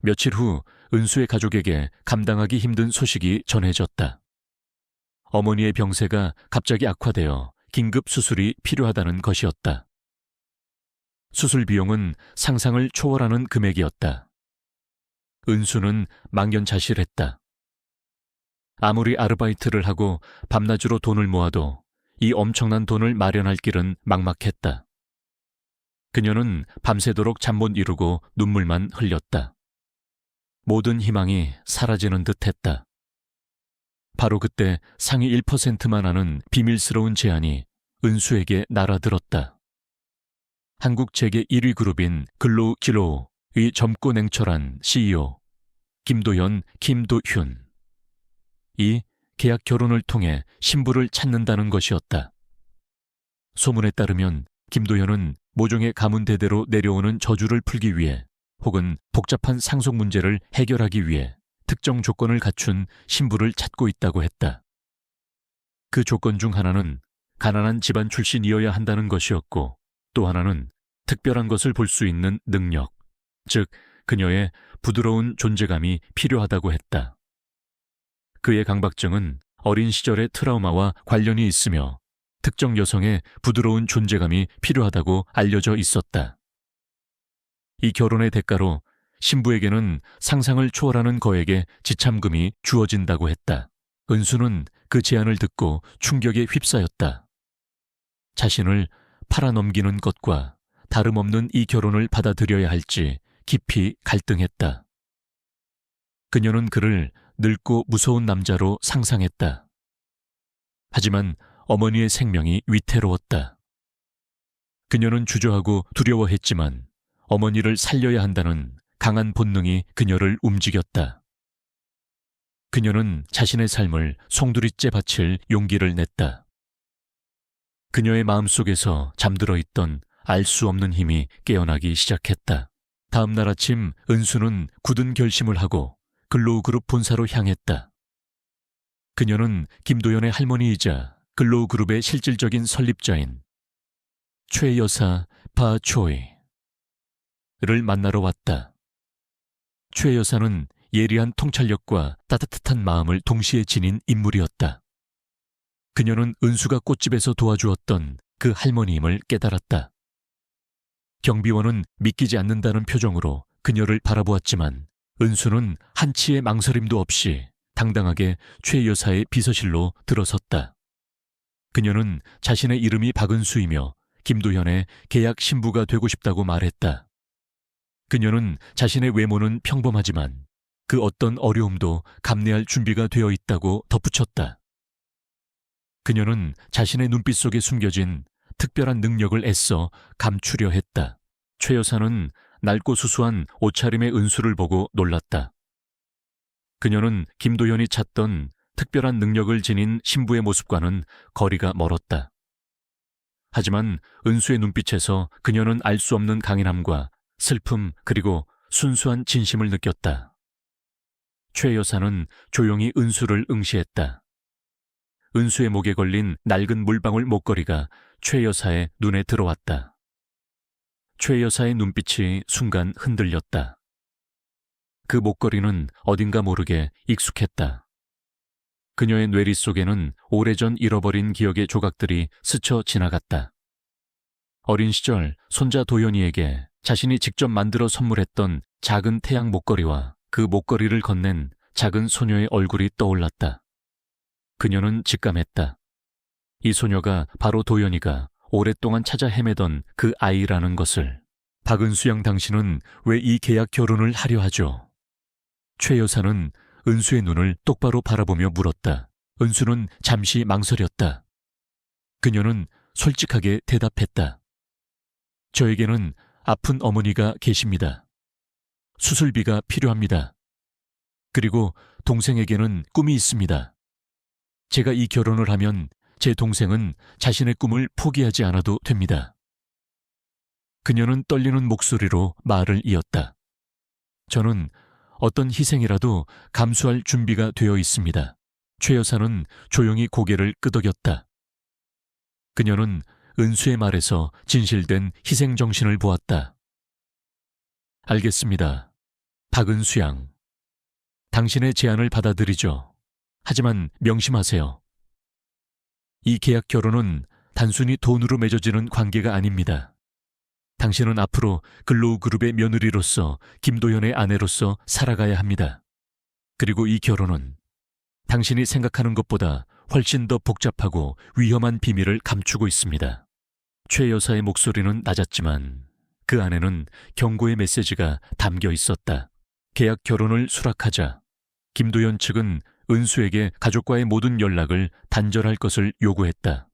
며칠 후 은수의 가족에게 감당하기 힘든 소식이 전해졌다. 어머니의 병세가 갑자기 악화되어 긴급 수술이 필요하다는 것이었다. 수술 비용은 상상을 초월하는 금액이었다. 은수는 망연자실했다. 아무리 아르바이트를 하고 밤낮으로 돈을 모아도 이 엄청난 돈을 마련할 길은 막막했다. 그녀는 밤새도록 잠 못 이루고 눈물만 흘렸다. 모든 희망이 사라지는 듯했다. 바로 그때 상위 1%만 아는 비밀스러운 제안이 은수에게 날아들었다. 한국 재계 1위 그룹인 글로우길로우의 젊고 냉철한 CEO 김도연, 김도윤. 이 계약 결혼을 통해 신부를 찾는다는 것이었다. 소문에 따르면 김도연은 모종의 가문 대대로 내려오는 저주를 풀기 위해 혹은 복잡한 상속 문제를 해결하기 위해 특정 조건을 갖춘 신부를 찾고 있다고 했다. 그 조건 중 하나는 가난한 집안 출신이어야 한다는 것이었고, 또 하나는 특별한 것을 볼 수 있는 능력, 즉 그녀의 부드러운 존재감이 필요하다고 했다. 그의 강박증은 어린 시절의 트라우마와 관련이 있으며 특정 여성의 부드러운 존재감이 필요하다고 알려져 있었다. 이 결혼의 대가로 신부에게는 상상을 초월하는 거액의 지참금이 주어진다고 했다. 은수는 그 제안을 듣고 충격에 휩싸였다. 자신을 팔아넘기는 것과 다름없는 이 결혼을 받아들여야 할지 깊이 갈등했다. 그녀는 그를 늙고 무서운 남자로 상상했다. 하지만 어머니의 생명이 위태로웠다. 그녀는 주저하고 두려워했지만 어머니를 살려야 한다는 강한 본능이 그녀를 움직였다. 그녀는 자신의 삶을 송두리째 바칠 용기를 냈다. 그녀의 마음속에서 잠들어 있던 알 수 없는 힘이 깨어나기 시작했다. 다음 날 아침 은수는 굳은 결심을 하고 글로우그룹 본사로 향했다. 그녀는 김도연의 할머니이자 글로우그룹의 실질적인 설립자인 최 여사 바초이를 만나러 왔다. 최 여사는 예리한 통찰력과 따뜻한 마음을 동시에 지닌 인물이었다. 그녀는 은수가 꽃집에서 도와주었던 그 할머니임을 깨달았다. 경비원은 믿기지 않는다는 표정으로 그녀를 바라보았지만 은수는 한치의 망설임도 없이 당당하게 최 여사의 비서실로 들어섰다. 그녀는 자신의 이름이 박은수이며 김도현의 계약 신부가 되고 싶다고 말했다. 그녀는 자신의 외모는 평범하지만 그 어떤 어려움도 감내할 준비가 되어 있다고 덧붙였다. 그녀는 자신의 눈빛 속에 숨겨진 특별한 능력을 애써 감추려 했다. 최 여사는 낡고 수수한 옷차림의 은수를 보고 놀랐다. 그녀는 김도연이 찾던 특별한 능력을 지닌 신부의 모습과는 거리가 멀었다. 하지만 은수의 눈빛에서 그녀는 알 수 없는 강인함과 슬픔 그리고 순수한 진심을 느꼈다. 최 여사는 조용히 은수를 응시했다. 은수의 목에 걸린 낡은 물방울 목걸이가 최 여사의 눈에 들어왔다. 최 여사의 눈빛이 순간 흔들렸다. 그 목걸이는 어딘가 모르게 익숙했다. 그녀의 뇌리 속에는 오래전 잃어버린 기억의 조각들이 스쳐 지나갔다. 어린 시절 손자 도연이에게 자신이 직접 만들어 선물했던 작은 태양 목걸이와 그 목걸이를 건넨 작은 소녀의 얼굴이 떠올랐다. 그녀는 직감했다. 이 소녀가 바로 도연이가 오랫동안 찾아 헤매던 그 아이라는 것을. 박은수 양 당신은 왜 이 계약 결혼을 하려 하죠? 최 여사는 은수의 눈을 똑바로 바라보며 물었다. 은수는 잠시 망설였다. 그녀는 솔직하게 대답했다. 저에게는 아픈 어머니가 계십니다. 수술비가 필요합니다. 그리고 동생에게는 꿈이 있습니다. 제가 이 결혼을 하면 제 동생은 자신의 꿈을 포기하지 않아도 됩니다. 그녀는 떨리는 목소리로 말을 이었다. 저는 어떤 희생이라도 감수할 준비가 되어 있습니다. 최 여사는 조용히 고개를 끄덕였다. 그녀는 은수의 말에서 진실된 희생정신을 보았다. 알겠습니다. 박은수 양, 당신의 제안을 받아들이죠. 하지만 명심하세요. 이 계약 결혼은 단순히 돈으로 맺어지는 관계가 아닙니다. 당신은 앞으로 글로우 그룹의 며느리로서 김도현의 아내로서 살아가야 합니다. 그리고 이 결혼은 당신이 생각하는 것보다 훨씬 더 복잡하고 위험한 비밀을 감추고 있습니다. 최 여사의 목소리는 낮았지만 그 안에는 경고의 메시지가 담겨 있었다. 계약 결혼을 수락하자 김도현 측은 은수에게 가족과의 모든 연락을 단절할 것을 요구했다.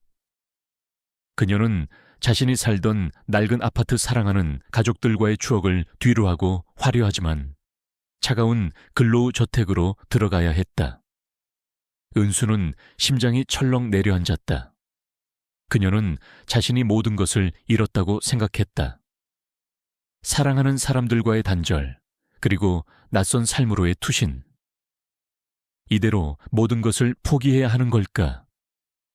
그녀는 자신이 살던 낡은 아파트 사랑하는 가족들과의 추억을 뒤로하고 화려하지만 차가운 근로우 저택으로 들어가야 했다. 은수는 심장이 철렁 내려앉았다. 그녀는 자신이 모든 것을 잃었다고 생각했다. 사랑하는 사람들과의 단절, 그리고 낯선 삶으로의 투신. 이대로 모든 것을 포기해야 하는 걸까?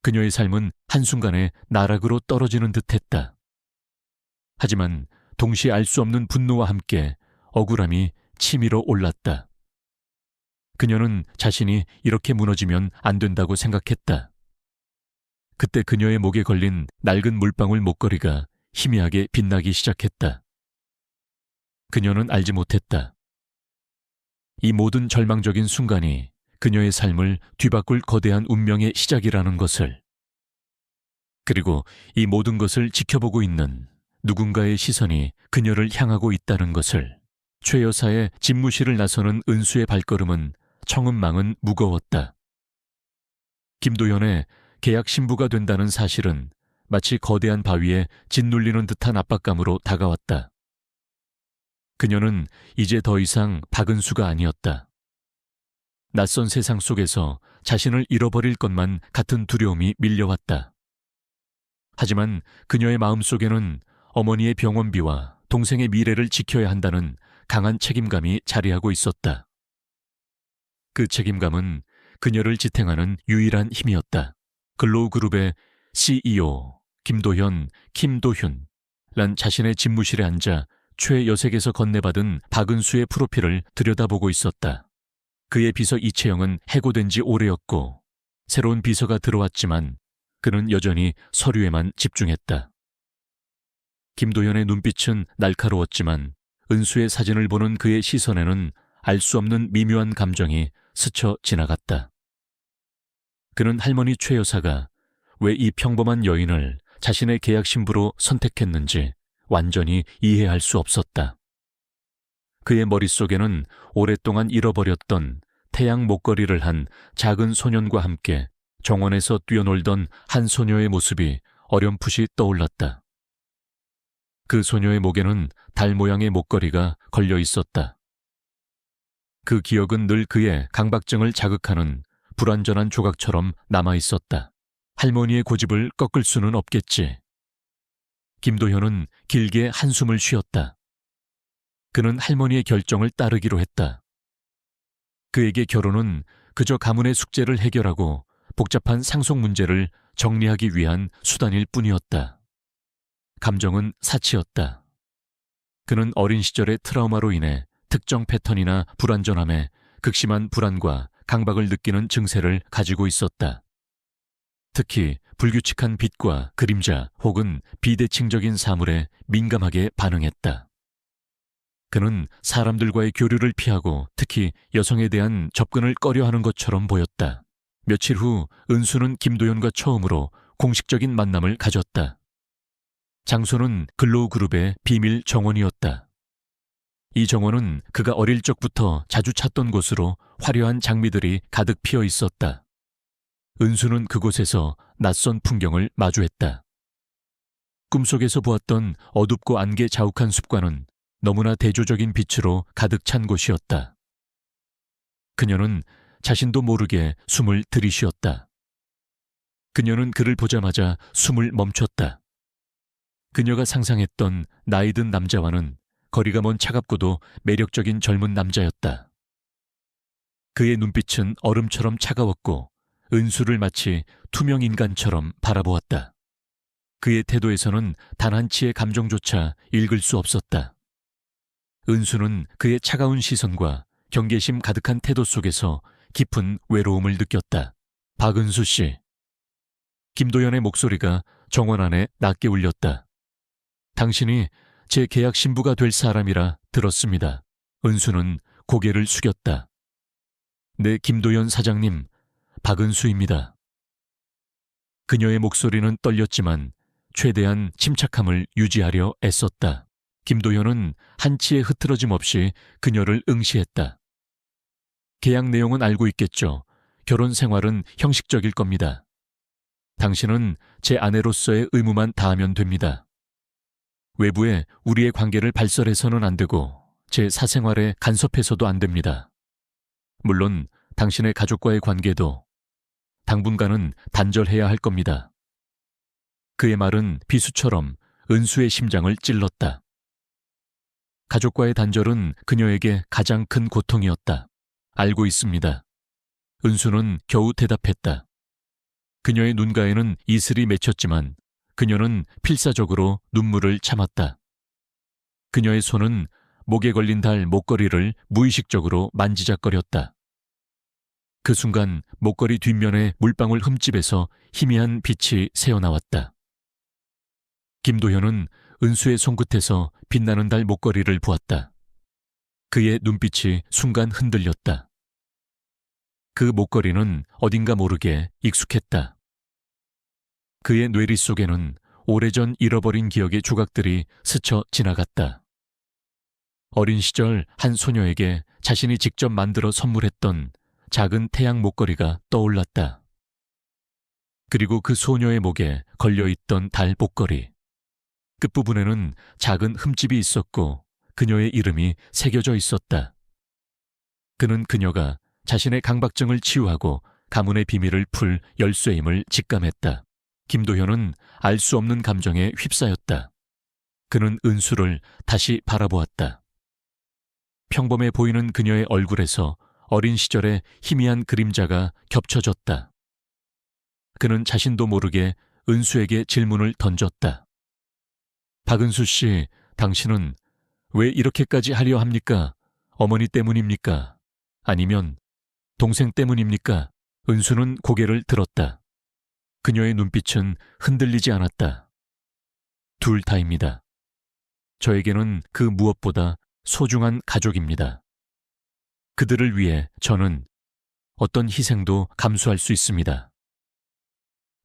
그녀의 삶은 한순간에 나락으로 떨어지는 듯했다. 하지만 동시에 알 수 없는 분노와 함께 억울함이 치밀어 올랐다. 그녀는 자신이 이렇게 무너지면 안 된다고 생각했다. 그때 그녀의 목에 걸린 낡은 물방울 목걸이가 희미하게 빛나기 시작했다. 그녀는 알지 못했다. 이 모든 절망적인 순간이 그녀의 삶을 뒤바꿀 거대한 운명의 시작이라는 것을, 그리고 이 모든 것을 지켜보고 있는 누군가의 시선이 그녀를 향하고 있다는 것을. 최 여사의 집무실을 나서는 은수의 발걸음은 청은망은 무거웠다. 김도현의 계약 신부가 된다는 사실은 마치 거대한 바위에 짓눌리는 듯한 압박감으로 다가왔다. 그녀는 이제 더 이상 박은수가 아니었다. 낯선 세상 속에서 자신을 잃어버릴 것만 같은 두려움이 밀려왔다. 하지만 그녀의 마음속에는 어머니의 병원비와 동생의 미래를 지켜야 한다는 강한 책임감이 자리하고 있었다. 그 책임감은 그녀를 지탱하는 유일한 힘이었다. 글로우 그룹의 CEO 김도현, 김도훈 란 자신의 집무실에 앉아 최 여색에서 건네받은 박은수의 프로필을 들여다보고 있었다. 그의 비서 이채영은 해고된 지 오래였고 새로운 비서가 들어왔지만 그는 여전히 서류에만 집중했다. 김도현의 눈빛은 날카로웠지만 은수의 사진을 보는 그의 시선에는 알 수 없는 미묘한 감정이 스쳐 지나갔다. 그는 할머니 최 여사가 왜 이 평범한 여인을 자신의 계약 신부로 선택했는지 완전히 이해할 수 없었다. 그의 머릿속에는 오랫동안 잃어버렸던 태양 목걸이를 한 작은 소년과 함께 정원에서 뛰어놀던 한 소녀의 모습이 어렴풋이 떠올랐다. 그 소녀의 목에는 달 모양의 목걸이가 걸려 있었다. 그 기억은 늘 그의 강박증을 자극하는 불완전한 조각처럼 남아 있었다. 할머니의 고집을 꺾을 수는 없겠지. 김도현은 길게 한숨을 쉬었다. 그는 할머니의 결정을 따르기로 했다. 그에게 결혼은 그저 가문의 숙제를 해결하고 복잡한 상속 문제를 정리하기 위한 수단일 뿐이었다. 감정은 사치였다. 그는 어린 시절의 트라우마로 인해 특정 패턴이나 불완전함에 극심한 불안과 강박을 느끼는 증세를 가지고 있었다. 특히 불규칙한 빛과 그림자 혹은 비대칭적인 사물에 민감하게 반응했다. 그는 사람들과의 교류를 피하고 특히 여성에 대한 접근을 꺼려하는 것처럼 보였다. 며칠 후 은수는 김도현과 처음으로 공식적인 만남을 가졌다. 장소는 글로우 그룹의 비밀 정원이었다. 이 정원은 그가 어릴 적부터 자주 찾던 곳으로 화려한 장미들이 가득 피어 있었다. 은수는 그곳에서 낯선 풍경을 마주했다. 꿈속에서 보았던 어둡고 안개 자욱한 숲과는 너무나 대조적인 빛으로 가득 찬 곳이었다. 그녀는 자신도 모르게 숨을 들이쉬었다. 그녀는 그를 보자마자 숨을 멈췄다. 그녀가 상상했던 나이 든 남자와는 거리가 먼 차갑고도 매력적인 젊은 남자였다. 그의 눈빛은 얼음처럼 차가웠고 은수를 마치 투명 인간처럼 바라보았다. 그의 태도에서는 단 한치의 감정조차 읽을 수 없었다. 은수는 그의 차가운 시선과 경계심 가득한 태도 속에서 깊은 외로움을 느꼈다. 박은수 씨. 김도연의 목소리가 정원 안에 낮게 울렸다. 당신이 제 계약 신부가 될 사람이라 들었습니다. 은수는 고개를 숙였다. 네, 김도연 사장님, 박은수입니다. 그녀의 목소리는 떨렸지만 최대한 침착함을 유지하려 애썼다. 김도연은 한치의 흐트러짐 없이 그녀를 응시했다. 계약 내용은 알고 있겠죠. 결혼 생활은 형식적일 겁니다. 당신은 제 아내로서의 의무만 다하면 됩니다. 외부에 우리의 관계를 발설해서는 안 되고 제 사생활에 간섭해서도 안 됩니다. 물론 당신의 가족과의 관계도 당분간은 단절해야 할 겁니다. 그의 말은 비수처럼 은수의 심장을 찔렀다. 가족과의 단절은 그녀에게 가장 큰 고통이었다. 알고 있습니다. 은수는 겨우 대답했다. 그녀의 눈가에는 이슬이 맺혔지만 그녀는 필사적으로 눈물을 참았다. 그녀의 손은 목에 걸린 달 목걸이를 무의식적으로 만지작거렸다. 그 순간 목걸이 뒷면에 물방울 흠집에서 희미한 빛이 새어나왔다. 김도현은 은수의 손끝에서 빛나는 달 목걸이를 보았다. 그의 눈빛이 순간 흔들렸다. 그 목걸이는 어딘가 모르게 익숙했다. 그의 뇌리 속에는 오래전 잃어버린 기억의 조각들이 스쳐 지나갔다. 어린 시절 한 소녀에게 자신이 직접 만들어 선물했던 작은 태양 목걸이가 떠올랐다. 그리고 그 소녀의 목에 걸려있던 달 목걸이. 끝부분에는 작은 흠집이 있었고 그녀의 이름이 새겨져 있었다. 그는 그녀가 자신의 강박증을 치유하고 가문의 비밀을 풀 열쇠임을 직감했다. 김도현은 알 수 없는 감정에 휩싸였다. 그는 은수를 다시 바라보았다. 평범해 보이는 그녀의 얼굴에서 어린 시절의 희미한 그림자가 겹쳐졌다. 그는 자신도 모르게 은수에게 질문을 던졌다. 박은수 씨, 당신은 왜 이렇게까지 하려 합니까? 어머니 때문입니까? 아니면 동생 때문입니까? 은수는 고개를 들었다. 그녀의 눈빛은 흔들리지 않았다. 둘 다입니다. 저에게는 그 무엇보다 소중한 가족입니다. 그들을 위해 저는 어떤 희생도 감수할 수 있습니다.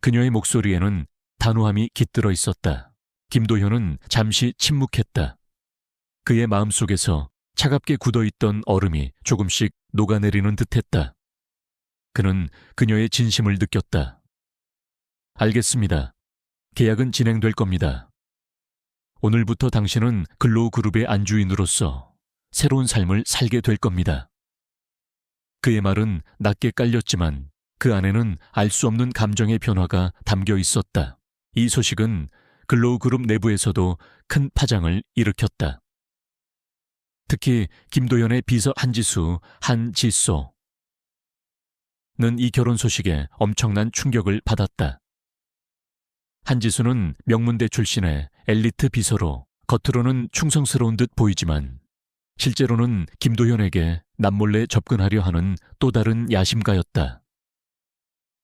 그녀의 목소리에는 단호함이 깃들어 있었다. 김도현은 잠시 침묵했다. 그의 마음속에서 차갑게 굳어있던 얼음이 조금씩 녹아내리는 듯했다. 그는 그녀의 진심을 느꼈다. 알겠습니다. 계약은 진행될 겁니다. 오늘부터 당신은 글로우그룹의 안주인으로서 새로운 삶을 살게 될 겁니다. 그의 말은 낮게 깔렸지만 그 안에는 알 수 없는 감정의 변화가 담겨 있었다. 이 소식은 글로우그룹 내부에서도 큰 파장을 일으켰다. 특히 김도연의 비서 한지수, 한지소는 이 결혼 소식에 엄청난 충격을 받았다. 한지수는 명문대 출신의 엘리트 비서로 겉으로는 충성스러운 듯 보이지만 실제로는 김도현에게 남몰래 접근하려 하는 또 다른 야심가였다.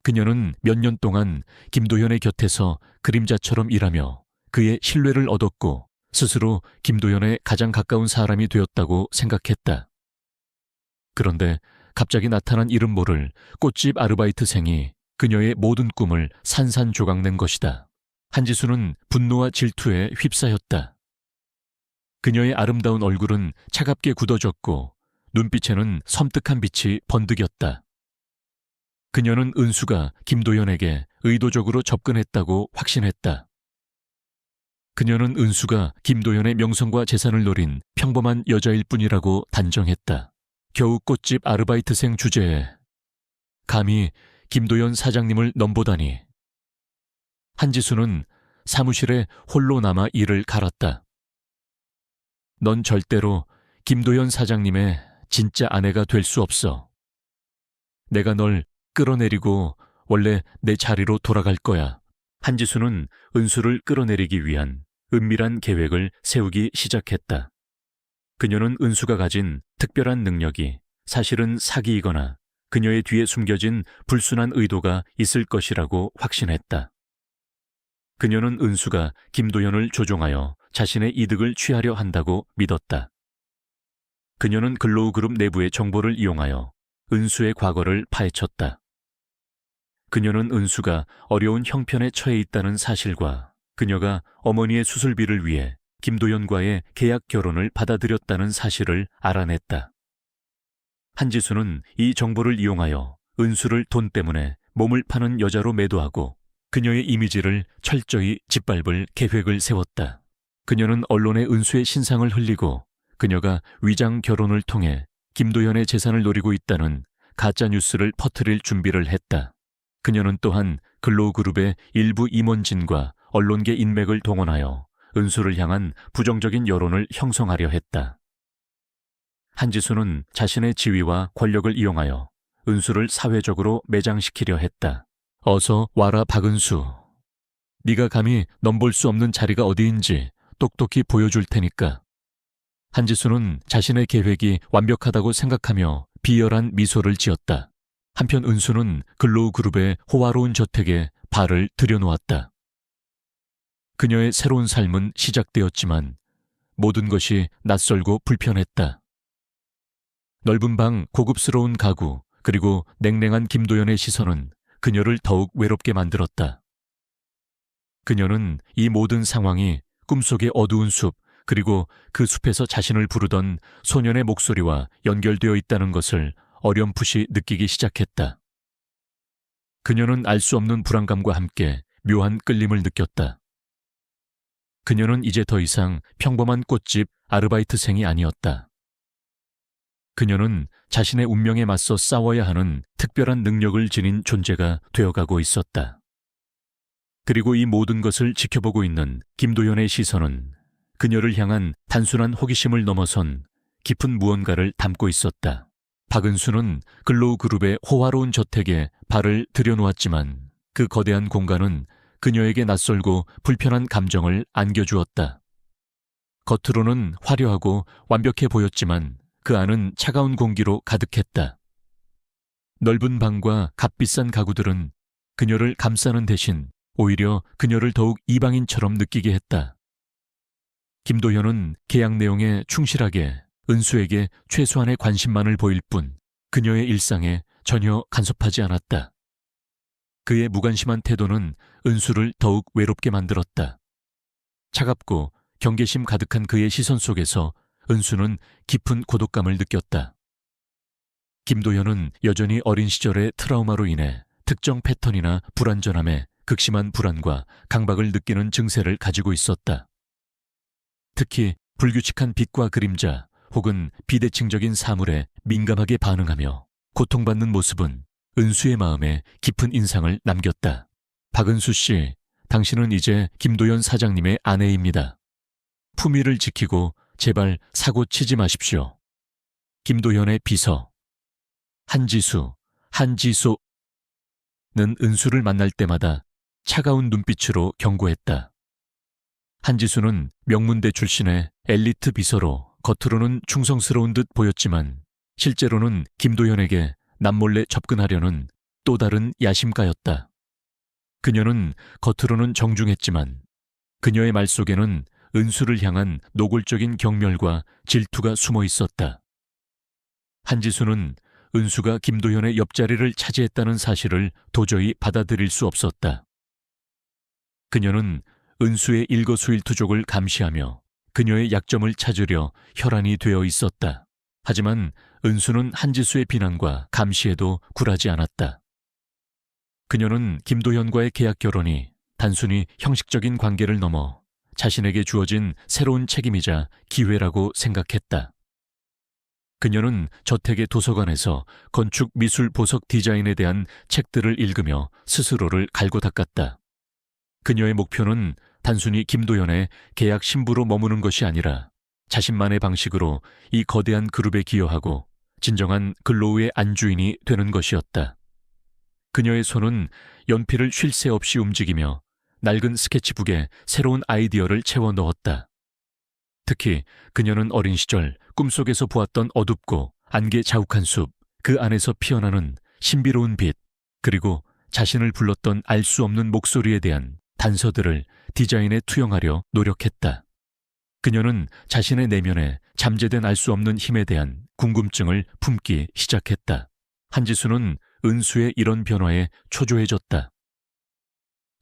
그녀는 몇 년 동안 김도현의 곁에서 그림자처럼 일하며 그의 신뢰를 얻었고 스스로 김도현의 가장 가까운 사람이 되었다고 생각했다. 그런데 갑자기 나타난 이름 모를 꽃집 아르바이트생이 그녀의 모든 꿈을 산산조각낸 것이다. 한지수는 분노와 질투에 휩싸였다. 그녀의 아름다운 얼굴은 차갑게 굳어졌고 눈빛에는 섬뜩한 빛이 번득였다. 그녀는 은수가 김도연에게 의도적으로 접근했다고 확신했다. 그녀는 은수가 김도연의 명성과 재산을 노린 평범한 여자일 뿐이라고 단정했다. 겨우 꽃집 아르바이트생 주제에 감히 김도연 사장님을 넘보다니. 한지수는 사무실에 홀로 남아 이를 갈았다. 넌 절대로 김도연 사장님의 진짜 아내가 될 수 없어. 내가 널 끌어내리고 원래 내 자리로 돌아갈 거야. 한지수는 은수를 끌어내리기 위한 은밀한 계획을 세우기 시작했다. 그녀는 은수가 가진 특별한 능력이 사실은 사기이거나 그녀의 뒤에 숨겨진 불순한 의도가 있을 것이라고 확신했다. 그녀는 은수가 김도현을 조종하여 자신의 이득을 취하려 한다고 믿었다. 그녀는 글로우그룹 내부의 정보를 이용하여 은수의 과거를 파헤쳤다. 그녀는 은수가 어려운 형편에 처해 있다는 사실과 그녀가 어머니의 수술비를 위해 김도현과의 계약 결혼을 받아들였다는 사실을 알아냈다. 한지수는 이 정보를 이용하여 은수를 돈 때문에 몸을 파는 여자로 매도하고 그녀의 이미지를 철저히 짓밟을 계획을 세웠다. 그녀는 언론에 은수의 신상을 흘리고 그녀가 위장 결혼을 통해 김도현의 재산을 노리고 있다는 가짜뉴스를 퍼뜨릴 준비를 했다. 그녀는 또한 글로우그룹의 일부 임원진과 언론계 인맥을 동원하여 은수를 향한 부정적인 여론을 형성하려 했다. 한지수는 자신의 지위와 권력을 이용하여 은수를 사회적으로 매장시키려 했다. 어서 와라 박은수. 네가 감히 넘볼 수 없는 자리가 어디인지 똑똑히 보여줄 테니까. 한지수는 자신의 계획이 완벽하다고 생각하며 비열한 미소를 지었다. 한편 은수는 글로우그룹의 호화로운 저택에 발을 들여놓았다. 그녀의 새로운 삶은 시작되었지만 모든 것이 낯설고 불편했다. 넓은 방, 고급스러운 가구, 그리고 냉랭한 김도연의 시선은 그녀를 더욱 외롭게 만들었다. 그녀는 이 모든 상황이 꿈속의 어두운 숲, 그리고 그 숲에서 자신을 부르던 소년의 목소리와 연결되어 있다는 것을 어렴풋이 느끼기 시작했다. 그녀는 알 수 없는 불안감과 함께 묘한 끌림을 느꼈다. 그녀는 이제 더 이상 평범한 꽃집 아르바이트생이 아니었다. 그녀는 자신의 운명에 맞서 싸워야 하는 특별한 능력을 지닌 존재가 되어가고 있었다. 그리고 이 모든 것을 지켜보고 있는 김도현의 시선은 그녀를 향한 단순한 호기심을 넘어선 깊은 무언가를 담고 있었다. 박은수는 글로우그룹의 호화로운 저택에 발을 들여놓았지만 그 거대한 공간은 그녀에게 낯설고 불편한 감정을 안겨주었다. 겉으로는 화려하고 완벽해 보였지만 그 안은 차가운 공기로 가득했다. 넓은 방과 값비싼 가구들은 그녀를 감싸는 대신 오히려 그녀를 더욱 이방인처럼 느끼게 했다. 김도현은 계약 내용에 충실하게 은수에게 최소한의 관심만을 보일 뿐 그녀의 일상에 전혀 간섭하지 않았다. 그의 무관심한 태도는 은수를 더욱 외롭게 만들었다. 차갑고 경계심 가득한 그의 시선 속에서 은수는 깊은 고독감을 느꼈다. 김도현은 여전히 어린 시절의 트라우마로 인해 특정 패턴이나 불안전함에 극심한 불안과 강박을 느끼는 증세를 가지고 있었다. 특히 불규칙한 빛과 그림자 혹은 비대칭적인 사물에 민감하게 반응하며 고통받는 모습은 은수의 마음에 깊은 인상을 남겼다. 박은수 씨, 당신은 이제 김도현 사장님의 아내입니다. 품위를 지키고 제발 사고 치지 마십시오. 김도현의 비서 한지수는 은수를 만날 때마다 차가운 눈빛으로 경고했다. 한지수는 명문대 출신의 엘리트 비서로 겉으로는 충성스러운 듯 보였지만 실제로는 김도현에게 남몰래 접근하려는 또 다른 야심가였다. 그녀는 겉으로는 정중했지만 그녀의 말 속에는 은수를 향한 노골적인 경멸과 질투가 숨어 있었다. 한지수는 은수가 김도현의 옆자리를 차지했다는 사실을 도저히 받아들일 수 없었다. 그녀는 은수의 일거수일투족을 감시하며 그녀의 약점을 찾으려 혈안이 되어 있었다. 하지만 은수는 한지수의 비난과 감시에도 굴하지 않았다. 그녀는 김도현과의 계약 결혼이 단순히 형식적인 관계를 넘어 자신에게 주어진 새로운 책임이자 기회라고 생각했다. 그녀는 저택의 도서관에서 건축 미술 보석 디자인에 대한 책들을 읽으며 스스로를 갈고 닦았다. 그녀의 목표는 단순히 김도현의 계약 신부로 머무는 것이 아니라 자신만의 방식으로 이 거대한 그룹에 기여하고 진정한 글로우의 안주인이 되는 것이었다. 그녀의 손은 연필을 쉴 새 없이 움직이며 낡은 스케치북에 새로운 아이디어를 채워 넣었다. 특히 그녀는 어린 시절 꿈속에서 보았던 어둡고 안개 자욱한 숲, 그 안에서 피어나는 신비로운 빛, 그리고 자신을 불렀던 알 수 없는 목소리에 대한 단서들을 디자인에 투영하려 노력했다. 그녀는 자신의 내면에 잠재된 알 수 없는 힘에 대한 궁금증을 품기 시작했다. 한지수는 은수의 이런 변화에 초조해졌다.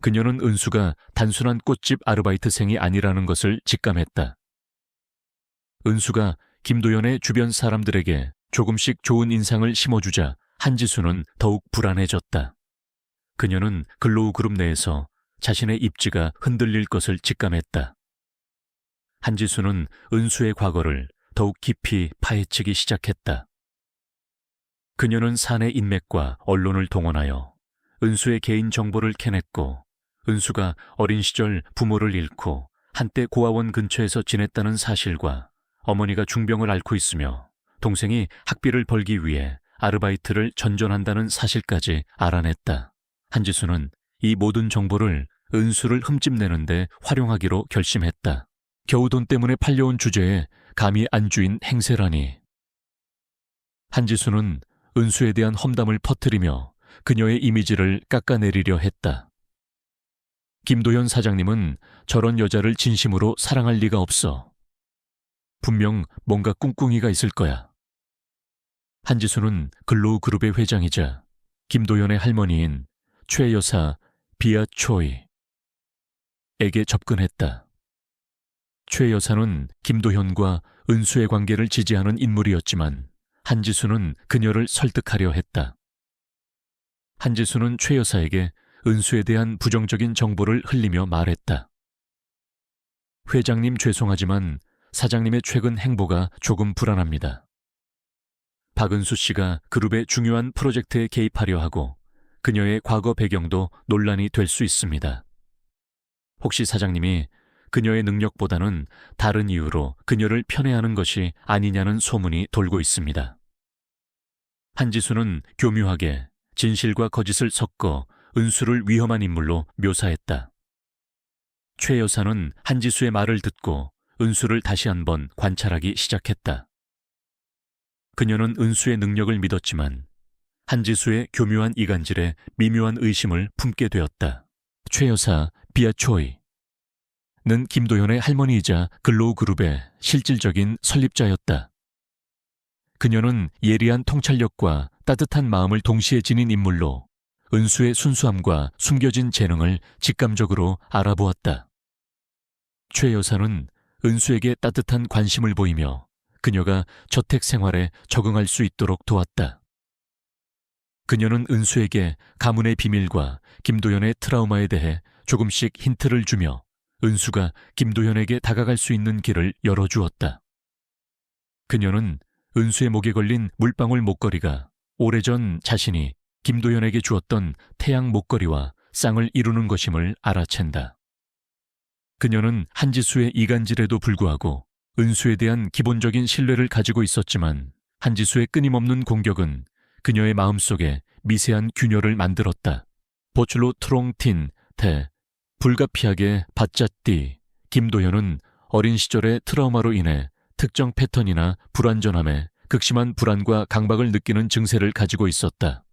그녀는 은수가 단순한 꽃집 아르바이트생이 아니라는 것을 직감했다. 은수가 김도연의 주변 사람들에게 조금씩 좋은 인상을 심어주자 한지수는 더욱 불안해졌다. 그녀는 글로우 그룹 내에서 자신의 입지가 흔들릴 것을 직감했다. 한지수는 은수의 과거를 더욱 깊이 파헤치기 시작했다. 그녀는 사내 인맥과 언론을 동원하여 은수의 개인 정보를 캐냈고, 은수가 어린 시절 부모를 잃고 한때 고아원 근처에서 지냈다는 사실과 어머니가 중병을 앓고 있으며 동생이 학비를 벌기 위해 아르바이트를 전전한다는 사실까지 알아냈다. 한지수는 이 모든 정보를 은수를 흠집내는데 활용하기로 결심했다. 겨우 돈 때문에 팔려온 주제에 감히 안주인 행세라니. 한지수는 은수에 대한 험담을 퍼뜨리며 그녀의 이미지를 깎아내리려 했다. 김도현 사장님은 저런 여자를 진심으로 사랑할 리가 없어. 분명 뭔가 꿍꿍이가 있을 거야. 한지수는 글로우 그룹의 회장이자 김도현의 할머니인 최 여사 비아 초이에게 접근했다. 최 여사는 김도현과 은수의 관계를 지지하는 인물이었지만 한지수는 그녀를 설득하려 했다. 한지수는 최 여사에게 은수에 대한 부정적인 정보를 흘리며 말했다. 회장님 죄송하지만 사장님의 최근 행보가 조금 불안합니다. 박은수 씨가 그룹의 중요한 프로젝트에 개입하려 하고 그녀의 과거 배경도 논란이 될 수 있습니다. 혹시 사장님이 그녀의 능력보다는 다른 이유로 그녀를 편애하는 것이 아니냐는 소문이 돌고 있습니다. 한지수는 교묘하게 진실과 거짓을 섞어 은수를 위험한 인물로 묘사했다. 최 여사는 한지수의 말을 듣고 은수를 다시 한번 관찰하기 시작했다. 그녀는 은수의 능력을 믿었지만 한지수의 교묘한 이간질에 미묘한 의심을 품게 되었다. 최 여사 비아초이는 김도현의 할머니이자 글로우 그룹의 실질적인 설립자였다. 그녀는 예리한 통찰력과 따뜻한 마음을 동시에 지닌 인물로 은수의 순수함과 숨겨진 재능을 직감적으로 알아보았다. 최 여사는 은수에게 따뜻한 관심을 보이며 그녀가 저택 생활에 적응할 수 있도록 도왔다. 그녀는 은수에게 가문의 비밀과 김도연의 트라우마에 대해 조금씩 힌트를 주며 은수가 김도연에게 다가갈 수 있는 길을 열어주었다. 그녀는 은수의 목에 걸린 물방울 목걸이가 오래전 자신이 김도연에게 주었던 태양 목걸이와 쌍을 이루는 것임을 알아챈다. 그녀는 한지수의 이간질에도 불구하고 은수에 대한 기본적인 신뢰를 가지고 있었지만 한지수의 끊임없는 공격은 그녀의 마음속에 미세한 균열을 만들었다. 보출로 트롱틴 대 불가피하게 받자띠 김도현은 어린 시절의 트라우마로 인해 특정 패턴이나 불완전함에 극심한 불안과 강박을 느끼는 증세를 가지고 있었다.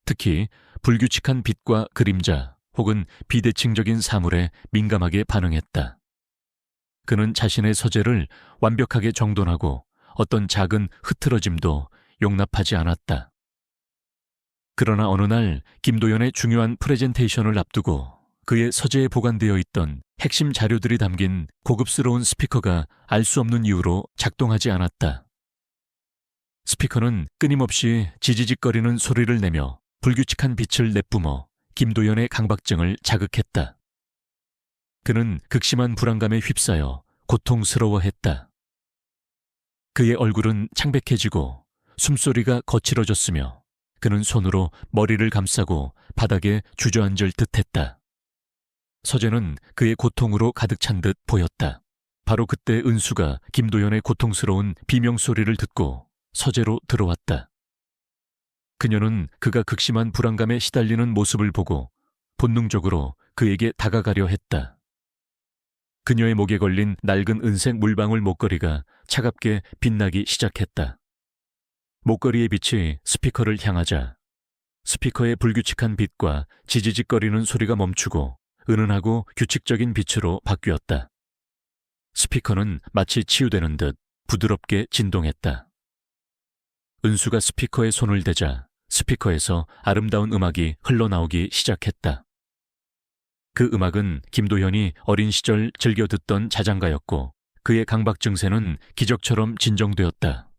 특히 불규칙한 빛과 그림자 혹은 비대칭적인 사물에 민감하게 반응했다. 그는 자신의 서재를 완벽하게 정돈하고 어떤 작은 흐트러짐도 용납하지 않았다. 그러나 어느 날 김도연의 중요한 프레젠테이션을 앞두고 그의 서재에 보관되어 있던 핵심 자료들이 담긴 고급스러운 스피커가 알 수 없는 이유로 작동하지 않았다. 스피커는 끊임없이 지지직거리는 소리를 내며 불규칙한 빛을 내뿜어 김도연의 강박증을 자극했다. 그는 극심한 불안감에 휩싸여 고통스러워했다. 그의 얼굴은 창백해지고 숨소리가 거칠어졌으며 그는 손으로 머리를 감싸고 바닥에 주저앉을 듯했다. 서재는 그의 고통으로 가득 찬 듯 보였다. 바로 그때 은수가 김도연의 고통스러운 비명소리를 듣고 서재로 들어왔다. 그녀는 그가 극심한 불안감에 시달리는 모습을 보고 본능적으로 그에게 다가가려 했다. 그녀의 목에 걸린 낡은 은색 물방울 목걸이가 차갑게 빛나기 시작했다. 목걸이의 빛이 스피커를 향하자 스피커의 불규칙한 빛과 지지직거리는 소리가 멈추고 은은하고 규칙적인 빛으로 바뀌었다. 스피커는 마치 치유되는 듯 부드럽게 진동했다. 은수가 스피커에 손을 대자 스피커에서 아름다운 음악이 흘러나오기 시작했다. 그 음악은 김도현이 어린 시절 즐겨 듣던 자장가였고 그의 강박 증세는 기적처럼 진정되었다.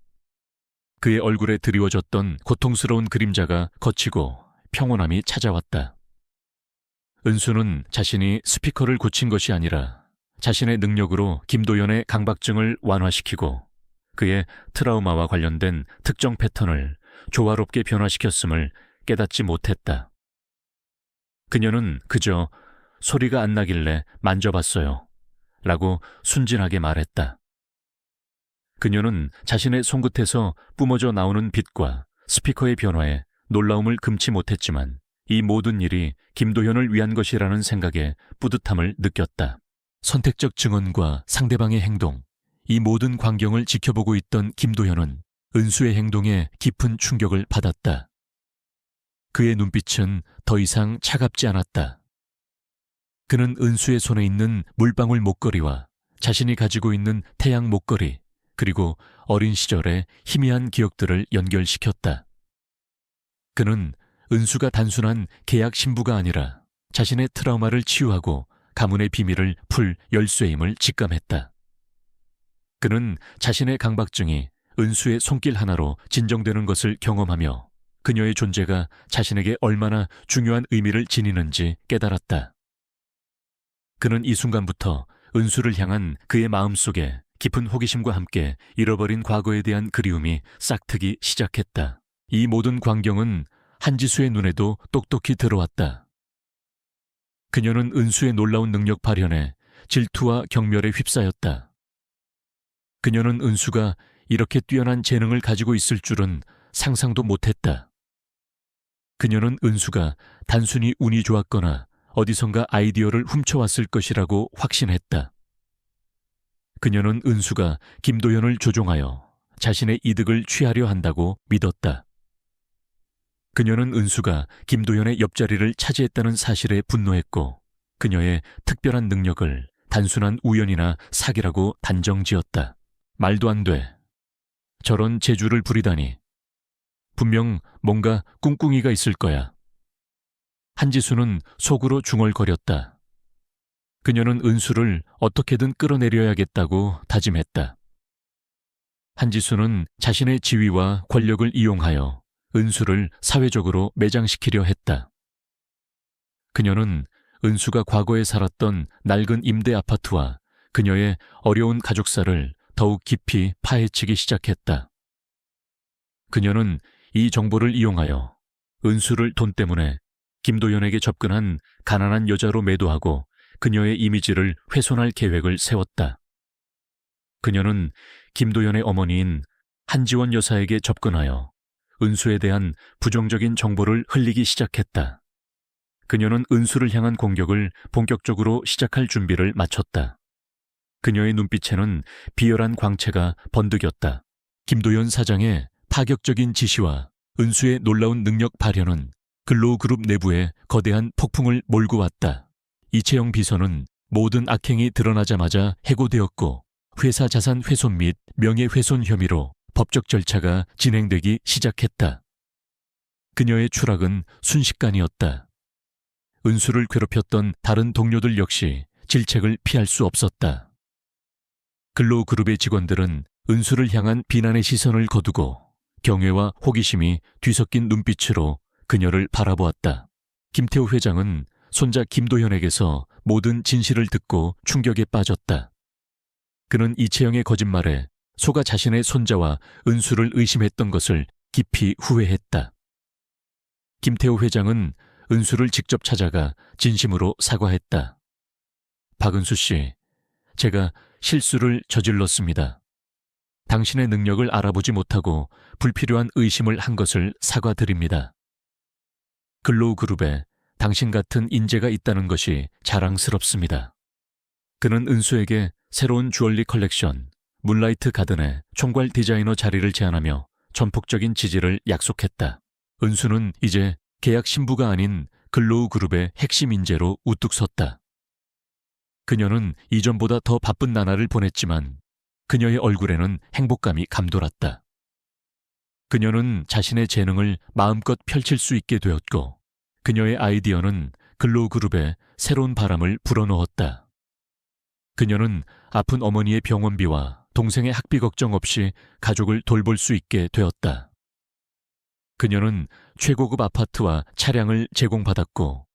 그의 얼굴에 드리워졌던 고통스러운 그림자가 걷히고 평온함이 찾아왔다. 은수는 자신이 스피커를 고친 것이 아니라 자신의 능력으로 김도현의 강박증을 완화시키고 그의 트라우마와 관련된 특정 패턴을 조화롭게 변화시켰음을 깨닫지 못했다. 그녀는 그저 소리가 안 나길래 만져봤어요 라고 순진하게 말했다. 그녀는 자신의 손끝에서 뿜어져 나오는 빛과 스피커의 변화에 놀라움을 금치 못했지만 이 모든 일이 김도현을 위한 것이라는 생각에 뿌듯함을 느꼈다. 선택적 증언과 상대방의 행동, 이 모든 광경을 지켜보고 있던 김도현은 은수의 행동에 깊은 충격을 받았다. 그의 눈빛은 더 이상 차갑지 않았다. 그는 은수의 손에 있는 물방울 목걸이와 자신이 가지고 있는 태양 목걸이, 그리고 어린 시절의 희미한 기억들을 연결시켰다. 그는 은수가 단순한 계약 신부가 아니라 자신의 트라우마를 치유하고 가문의 비밀을 풀 열쇠임을 직감했다. 그는 자신의 강박증이 은수의 손길 하나로 진정되는 것을 경험하며 그녀의 존재가 자신에게 얼마나 중요한 의미를 지니는지 깨달았다. 그는 이 순간부터 은수를 향한 그의 마음속에 깊은 호기심과 함께 잃어버린 과거에 대한 그리움이 싹트기 시작했다. 이 모든 광경은 한지수의 눈에도 똑똑히 들어왔다. 그녀는 은수의 놀라운 능력 발현에 질투와 경멸에 휩싸였다. 그녀는 은수가 이렇게 뛰어난 재능을 가지고 있을 줄은 상상도 못했다. 그녀는 은수가 단순히 운이 좋았거나 어디선가 아이디어를 훔쳐왔을 것이라고 확신했다. 그녀는 은수가 김도현을 조종하여 자신의 이득을 취하려 한다고 믿었다. 그녀는 은수가 김도현의 옆자리를 차지했다는 사실에 분노했고 그녀의 특별한 능력을 단순한 우연이나 사기라고 단정지었다. 말도 안 돼. 저런 재주를 부리다니. 분명 뭔가 꿍꿍이가 있을 거야. 한지수는 속으로 중얼거렸다. 그녀는 은수를 어떻게든 끌어내려야겠다고 다짐했다. 한지수는 자신의 지위와 권력을 이용하여 은수를 사회적으로 매장시키려 했다. 그녀는 은수가 과거에 살았던 낡은 임대 아파트와 그녀의 어려운 가족사를 더욱 깊이 파헤치기 시작했다. 그녀는 이 정보를 이용하여 은수를 돈 때문에 김도현에게 접근한 가난한 여자로 매도하고 그녀의 이미지를 훼손할 계획을 세웠다. 그녀는 김도현의 어머니인 한지원 여사에게 접근하여 은수에 대한 부정적인 정보를 흘리기 시작했다. 그녀는 은수를 향한 공격을 본격적으로 시작할 준비를 마쳤다. 그녀의 눈빛에는 비열한 광채가 번득였다. 김도현 사장의 파격적인 지시와 은수의 놀라운 능력 발현은 근로그룹 내부에 거대한 폭풍을 몰고 왔다. 이채영 비서는 모든 악행이 드러나자마자 해고되었고 회사 자산 훼손 및 명예훼손 혐의로 법적 절차가 진행되기 시작했다. 그녀의 추락은 순식간이었다. 은수를 괴롭혔던 다른 동료들 역시 질책을 피할 수 없었다. 근로그룹의 직원들은 은수를 향한 비난의 시선을 거두고 경외와 호기심이 뒤섞인 눈빛으로 그녀를 바라보았다. 김태호 회장은 손자 김도현에게서 모든 진실을 듣고 충격에 빠졌다. 그는 이채영의 거짓말에 속아 자신의 손자와 은수를 의심했던 것을 깊이 후회했다. 김태호 회장은 은수를 직접 찾아가 진심으로 사과했다. 박은수 씨, 제가 실수를 저질렀습니다. 당신의 능력을 알아보지 못하고 불필요한 의심을 한 것을 사과드립니다. 근로그룹에 당신 같은 인재가 있다는 것이 자랑스럽습니다. 그는 은수에게 새로운 주얼리 컬렉션, 문라이트 가든의 총괄 디자이너 자리를 제안하며 전폭적인 지지를 약속했다. 은수는 이제 계약 신부가 아닌 글로우 그룹의 핵심 인재로 우뚝 섰다. 그녀는 이전보다 더 바쁜 나날을 보냈지만 그녀의 얼굴에는 행복감이 감돌았다. 그녀는 자신의 재능을 마음껏 펼칠 수 있게 되었고 그녀의 아이디어는 글로우 그룹에 새로운 바람을 불어넣었다. 그녀는 아픈 어머니의 병원비와 동생의 학비 걱정 없이 가족을 돌볼 수 있게 되었다. 그녀는 최고급 아파트와 차량을 제공받았고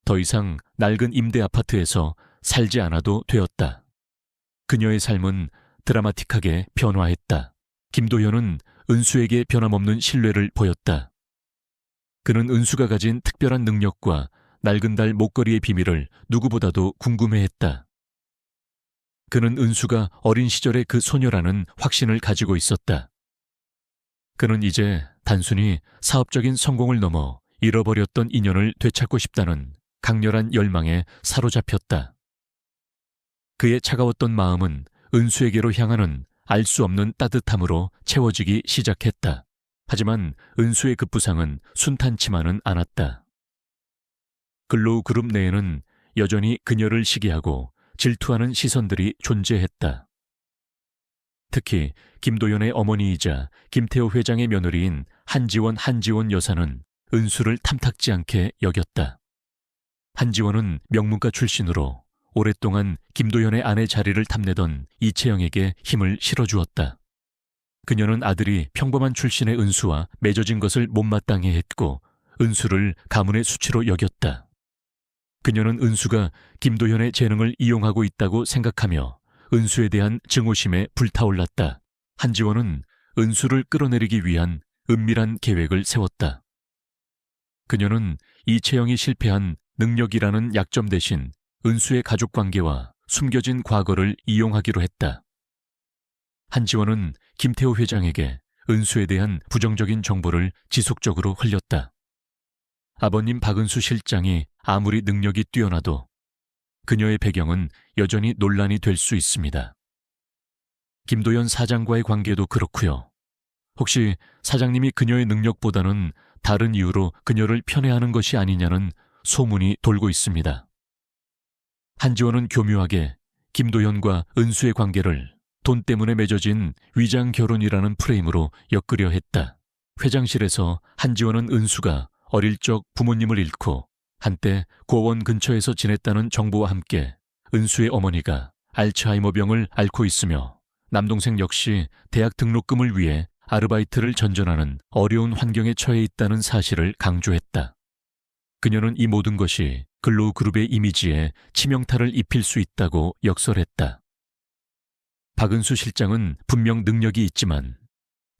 더 이상 낡은 임대 아파트에서 살지 않아도 되었다. 그녀의 삶은 드라마틱하게 변화했다. 김도현은 은수에게 변함없는 신뢰를 보였다. 그는 은수가 가진 특별한 능력과 낡은 달 목걸이의 비밀을 누구보다도 궁금해했다. 그는 은수가 어린 시절의 그 소녀라는 확신을 가지고 있었다. 그는 이제 단순히 사업적인 성공을 넘어 잃어버렸던 인연을 되찾고 싶다는 강렬한 열망에 사로잡혔다. 그의 차가웠던 마음은 은수에게로 향하는 알 수 없는 따뜻함으로 채워지기 시작했다. 하지만 은수의 급부상은 순탄치만은 않았다. 글로우 그룹 내에는 여전히 그녀를 시기하고 질투하는 시선들이 존재했다. 특히 김도연의 어머니이자 김태호 회장의 며느리인 한지원 여사는 은수를 탐탁지 않게 여겼다. 한지원은 명문가 출신으로 오랫동안 김도연의 아내 자리를 탐내던 이채영에게 힘을 실어주었다. 그녀는 아들이 평범한 출신의 은수와 맺어진 것을 못마땅해 했고 은수를 가문의 수치로 여겼다. 그녀는 은수가 김도현의 재능을 이용하고 있다고 생각하며 은수에 대한 증오심에 불타올랐다. 한지원은 은수를 끌어내리기 위한 은밀한 계획을 세웠다. 그녀는 이채영이 실패한 능력이라는 약점 대신 은수의 가족관계와 숨겨진 과거를 이용하기로 했다. 한지원은 김태호 회장에게 은수에 대한 부정적인 정보를 지속적으로 흘렸다. 아버님 박은수 실장이 아무리 능력이 뛰어나도 그녀의 배경은 여전히 논란이 될 수 있습니다. 김도연 사장과의 관계도 그렇고요. 혹시 사장님이 그녀의 능력보다는 다른 이유로 그녀를 편애하는 것이 아니냐는 소문이 돌고 있습니다. 한지원은 교묘하게 김도연과 은수의 관계를 돈 때문에 맺어진 위장 결혼이라는 프레임으로 엮으려 했다. 회장실에서 한지원은 은수가 어릴 적 부모님을 잃고 한때 고원 근처에서 지냈다는 정보와 함께 은수의 어머니가 알츠하이머병을 앓고 있으며 남동생 역시 대학 등록금을 위해 아르바이트를 전전하는 어려운 환경에 처해 있다는 사실을 강조했다. 그녀는 이 모든 것이 글로우 그룹의 이미지에 치명타를 입힐 수 있다고 역설했다. 박은수 실장은 분명 능력이 있지만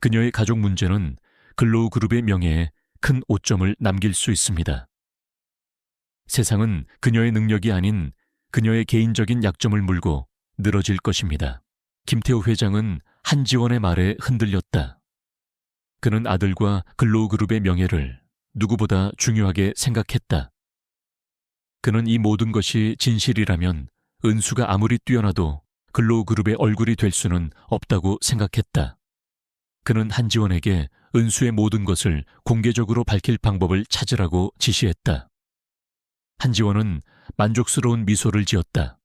그녀의 가족 문제는 글로우 그룹의 명예에 큰 오점을 남길 수 있습니다. 세상은 그녀의 능력이 아닌 그녀의 개인적인 약점을 물고 늘어질 것입니다. 김태호 회장은 한지원의 말에 흔들렸다. 그는 아들과 글로우 그룹의 명예를 누구보다 중요하게 생각했다. 그는 이 모든 것이 진실이라면 은수가 아무리 뛰어나도 글로우 그룹의 얼굴이 될 수는 없다고 생각했다. 그는 한지원에게 은수의 모든 것을 공개적으로 밝힐 방법을 찾으라고 지시했다. 한지원은 만족스러운 미소를 지었다.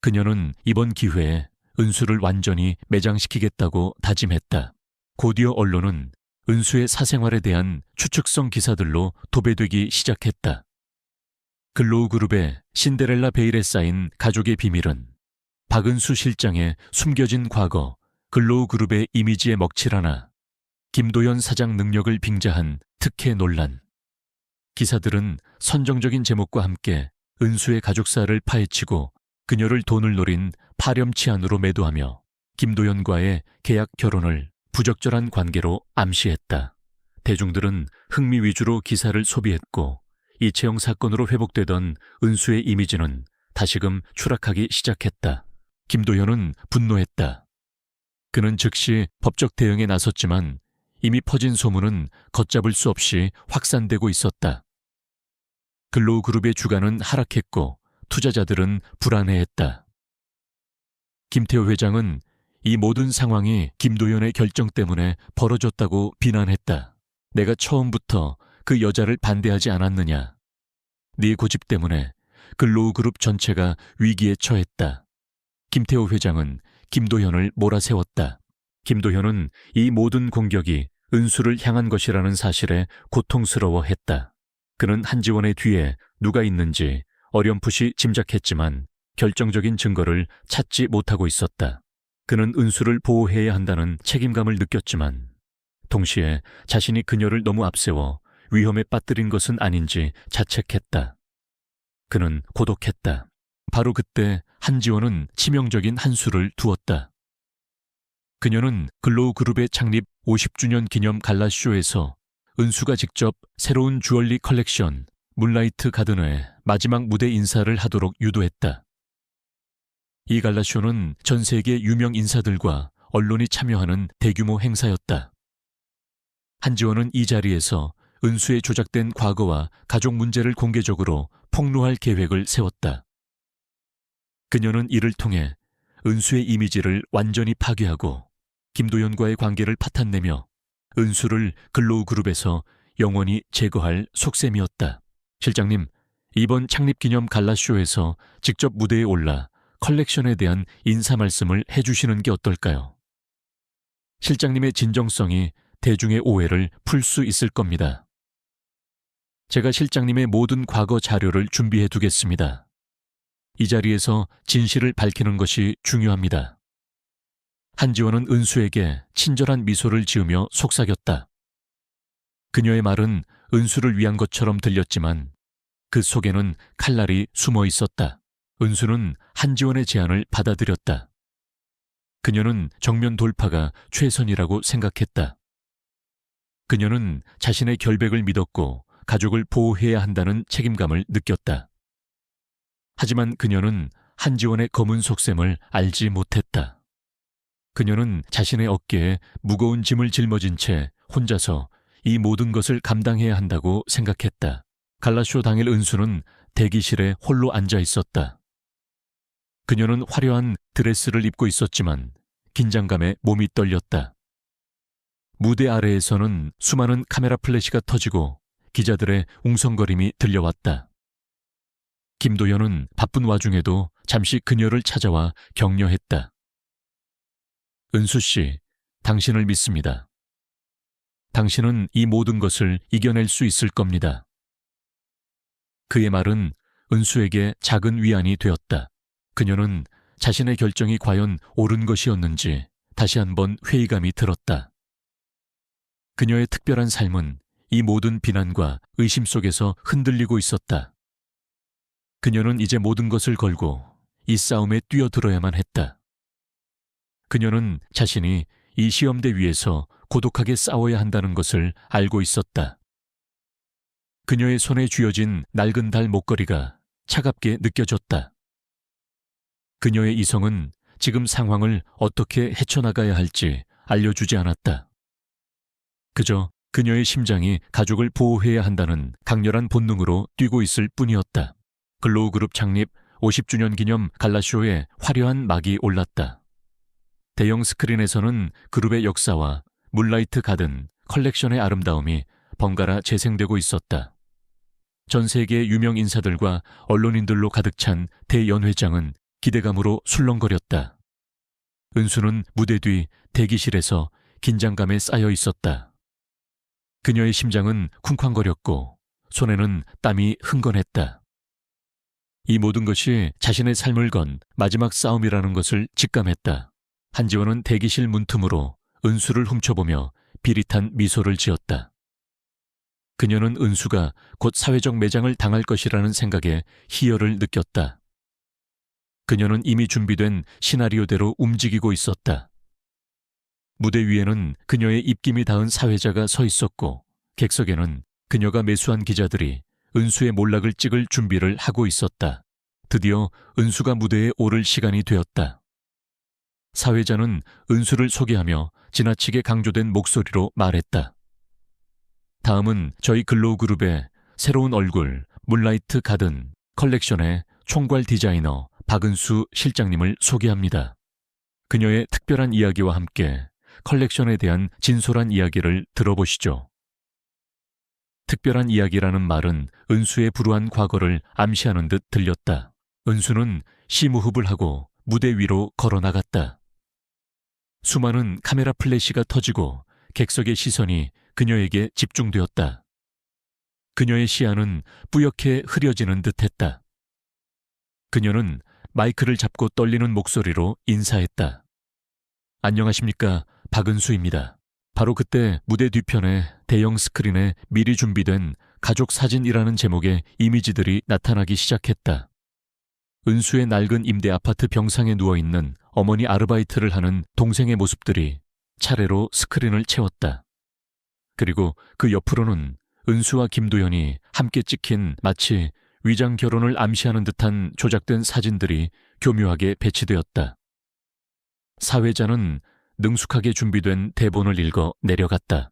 그녀는 이번 기회에 은수를 완전히 매장시키겠다고 다짐했다. 곧이어 언론은 은수의 사생활에 대한 추측성 기사들로 도배되기 시작했다. 글로우 그룹의 신데렐라 베일에 쌓인 가족의 비밀은 박은수 실장의 숨겨진 과거, 글로우 그룹의 이미지에 먹칠하나 김도연 사장 능력을 빙자한 특혜 논란. 기사들은 선정적인 제목과 함께 은수의 가족사를 파헤치고 그녀를 돈을 노린 파렴치한으로 매도하며 김도연과의 계약 결혼을 부적절한 관계로 암시했다. 대중들은 흥미 위주로 기사를 소비했고 이채영 사건으로 회복되던 은수의 이미지는 다시금 추락하기 시작했다. 김도현은 분노했다. 그는 즉시 법적 대응에 나섰지만 이미 퍼진 소문은 걷잡을 수 없이 확산되고 있었다. 글로우 그룹의 주가는 하락했고 투자자들은 불안해했다. 김태호 회장은 이 모든 상황이 김도연의 결정 때문에 벌어졌다고 비난했다. 내가 처음부터 그 여자를 반대하지 않았느냐. 네 고집 때문에 글로우그룹 전체가 위기에 처했다. 김태호 회장은 김도현을 몰아세웠다. 김도현은 이 모든 공격이 은수를 향한 것이라는 사실에 고통스러워했다. 그는 한지원의 뒤에 누가 있는지 어렴풋이 짐작했지만 결정적인 증거를 찾지 못하고 있었다. 그는 은수를 보호해야 한다는 책임감을 느꼈지만 동시에 자신이 그녀를 너무 앞세워 위험에 빠뜨린 것은 아닌지 자책했다. 그는 고독했다. 바로 그때 한지원은 치명적인 한 수를 두었다. 그녀는 글로우그룹의 창립 50주년 기념 갈라쇼에서 은수가 직접 새로운 주얼리 컬렉션 문라이트 가든의 마지막 무대 인사를 하도록 유도했다. 이 갈라쇼는 전 세계 유명 인사들과 언론이 참여하는 대규모 행사였다. 한지원은 이 자리에서 은수의 조작된 과거와 가족 문제를 공개적으로 폭로할 계획을 세웠다. 그녀는 이를 통해 은수의 이미지를 완전히 파괴하고 김도연과의 관계를 파탄내며 은수를 글로우그룹에서 영원히 제거할 속셈이었다. 실장님, 이번 창립기념 갈라쇼에서 직접 무대에 올라 컬렉션에 대한 인사 말씀을 해주시는 게 어떨까요? 실장님의 진정성이 대중의 오해를 풀 수 있을 겁니다. 제가 실장님의 모든 과거 자료를 준비해 두겠습니다. 이 자리에서 진실을 밝히는 것이 중요합니다. 한지원은 은수에게 친절한 미소를 지으며 속삭였다. 그녀의 말은 은수를 위한 것처럼 들렸지만 그 속에는 칼날이 숨어 있었다. 은수는 한지원의 제안을 받아들였다. 그녀는 정면 돌파가 최선이라고 생각했다. 그녀는 자신의 결백을 믿었고 가족을 보호해야 한다는 책임감을 느꼈다. 하지만 그녀는 한지원의 검은 속셈을 알지 못했다. 그녀는 자신의 어깨에 무거운 짐을 짊어진 채 혼자서 이 모든 것을 감당해야 한다고 생각했다. 갈라쇼 당일 은수는 대기실에 홀로 앉아 있었다. 그녀는 화려한 드레스를 입고 있었지만 긴장감에 몸이 떨렸다. 무대 아래에서는 수많은 카메라 플래시가 터지고 기자들의 웅성거림이 들려왔다. 김도연은 바쁜 와중에도 잠시 그녀를 찾아와 격려했다. 은수 씨, 당신을 믿습니다. 당신은 이 모든 것을 이겨낼 수 있을 겁니다. 그의 말은 은수에게 작은 위안이 되었다. 그녀는 자신의 결정이 과연 옳은 것이었는지 다시 한번 회의감이 들었다. 그녀의 특별한 삶은 이 모든 비난과 의심 속에서 흔들리고 있었다. 그녀는 이제 모든 것을 걸고 이 싸움에 뛰어들어야만 했다. 그녀는 자신이 이 시험대 위에서 고독하게 싸워야 한다는 것을 알고 있었다. 그녀의 손에 쥐어진 낡은 달 목걸이가 차갑게 느껴졌다. 그녀의 이성은 지금 상황을 어떻게 헤쳐나가야 할지 알려주지 않았다. 그저 그녀의 심장이 가족을 보호해야 한다는 강렬한 본능으로 뛰고 있을 뿐이었다. 글로우그룹 창립 50주년 기념 갈라쇼에 화려한 막이 올랐다. 대형 스크린에서는 그룹의 역사와 문라이트 가든 컬렉션의 아름다움이 번갈아 재생되고 있었다. 전 세계의 유명 인사들과 언론인들로 가득 찬 대연회장은 기대감으로 술렁거렸다. 은수는 무대 뒤 대기실에서 긴장감에 쌓여 있었다. 그녀의 심장은 쿵쾅거렸고 손에는 땀이 흥건했다. 이 모든 것이 자신의 삶을 건 마지막 싸움이라는 것을 직감했다. 한지원은 대기실 문틈으로 은수를 훔쳐보며 비릿한 미소를 지었다. 그녀는 은수가 곧 사회적 매장을 당할 것이라는 생각에 희열을 느꼈다. 그녀는 이미 준비된 시나리오대로 움직이고 있었다. 무대 위에는 그녀의 입김이 닿은 사회자가 서 있었고 객석에는 그녀가 매수한 기자들이 은수의 몰락을 찍을 준비를 하고 있었다. 드디어 은수가 무대에 오를 시간이 되었다. 사회자는 은수를 소개하며 지나치게 강조된 목소리로 말했다. 다음은 저희 글로우그룹의 새로운 얼굴 문라이트 가든 컬렉션의 총괄 디자이너 박은수 실장님을 소개합니다. 그녀의 특별한 이야기와 함께 컬렉션에 대한 진솔한 이야기를 들어보시죠. 특별한 이야기라는 말은 은수의 불우한 과거를 암시하는 듯 들렸다. 은수는 시무흡을 하고 무대 위로 걸어나갔다. 수많은 카메라 플래시가 터지고 객석의 시선이 그녀에게 집중되었다. 그녀의 시야는 뿌옇게 흐려지는 듯했다. 그녀는 마이크를 잡고 떨리는 목소리로 인사했다. 안녕하십니까, 박은수입니다. 바로 그때 무대 뒤편에 대형 스크린에 미리 준비된 가족 사진이라는 제목의 이미지들이 나타나기 시작했다. 은수의 낡은 임대 아파트 병상에 누워있는 어머니 아르바이트를 하는 동생의 모습들이 차례로 스크린을 채웠다. 그리고 그 옆으로는 은수와 김도연이 함께 찍힌 마치 위장 결혼을 암시하는 듯한 조작된 사진들이 교묘하게 배치되었다. 사회자는 능숙하게 준비된 대본을 읽어 내려갔다.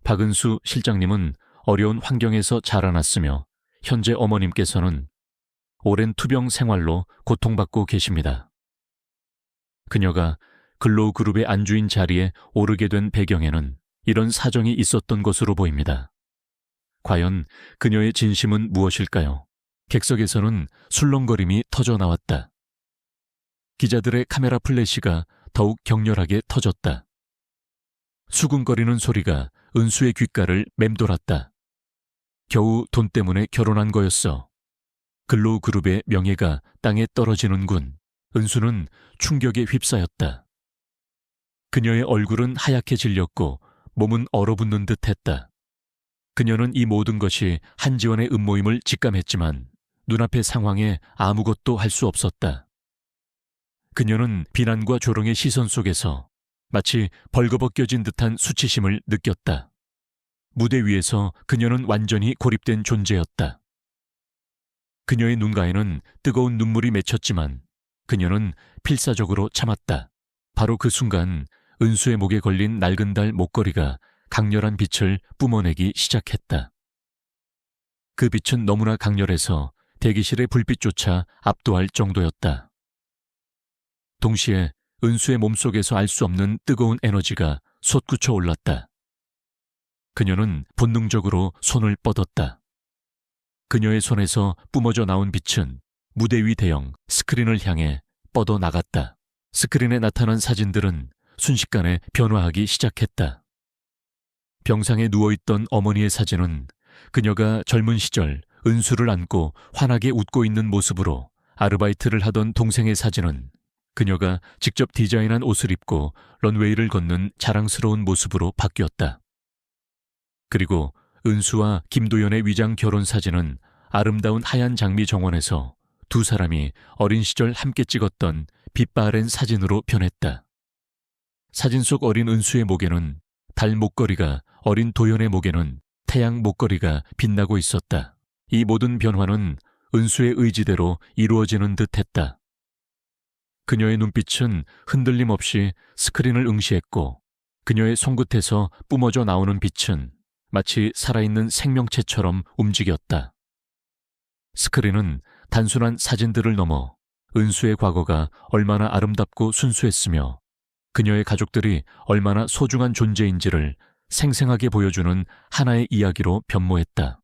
박은수 실장님은 어려운 환경에서 자라났으며 현재 어머님께서는 오랜 투병 생활로 고통받고 계십니다. 그녀가 근로그룹의 안주인 자리에 오르게 된 배경에는 이런 사정이 있었던 것으로 보입니다. 과연 그녀의 진심은 무엇일까요? 객석에서는 술렁거림이 터져 나왔다. 기자들의 카메라 플래시가 더욱 격렬하게 터졌다. 수군거리는 소리가 은수의 귓가를 맴돌았다. 겨우 돈 때문에 결혼한 거였어. 근로그룹의 명예가 땅에 떨어지는군. 은수는 충격에 휩싸였다. 그녀의 얼굴은 하얗게 질렸고 몸은 얼어붙는 듯했다. 그녀는 이 모든 것이 한지원의 음모임을 직감했지만 눈앞의 상황에 아무것도 할 수 없었다. 그녀는 비난과 조롱의 시선 속에서 마치 벌거벗겨진 듯한 수치심을 느꼈다. 무대 위에서 그녀는 완전히 고립된 존재였다. 그녀의 눈가에는 뜨거운 눈물이 맺혔지만 그녀는 필사적으로 참았다. 바로 그 순간 은수의 목에 걸린 낡은 달 목걸이가 강렬한 빛을 뿜어내기 시작했다. 그 빛은 너무나 강렬해서 대기실의 불빛조차 압도할 정도였다. 동시에 은수의 몸속에서 알 수 없는 뜨거운 에너지가 솟구쳐 올랐다. 그녀는 본능적으로 손을 뻗었다. 그녀의 손에서 뿜어져 나온 빛은 무대 위 대형 스크린을 향해 뻗어나갔다. 스크린에 나타난 사진들은 순식간에 변화하기 시작했다. 병상에 누워있던 어머니의 사진은 그녀가 젊은 시절 은수를 안고 환하게 웃고 있는 모습으로, 아르바이트를 하던 동생의 사진은 그녀가 직접 디자인한 옷을 입고 런웨이를 걷는 자랑스러운 모습으로 바뀌었다. 그리고 은수와 김도연의 위장 결혼 사진은 아름다운 하얀 장미 정원에서 두 사람이 어린 시절 함께 찍었던 빛바랜 사진으로 변했다. 사진 속 어린 은수의 목에는 달 목걸이가, 어린 도연의 목에는 태양 목걸이가 빛나고 있었다. 이 모든 변화는 은수의 의지대로 이루어지는 듯했다. 그녀의 눈빛은 흔들림 없이 스크린을 응시했고 그녀의 손끝에서 뿜어져 나오는 빛은 마치 살아있는 생명체처럼 움직였다. 스크린은 단순한 사진들을 넘어 은수의 과거가 얼마나 아름답고 순수했으며 그녀의 가족들이 얼마나 소중한 존재인지를 생생하게 보여주는 하나의 이야기로 변모했다.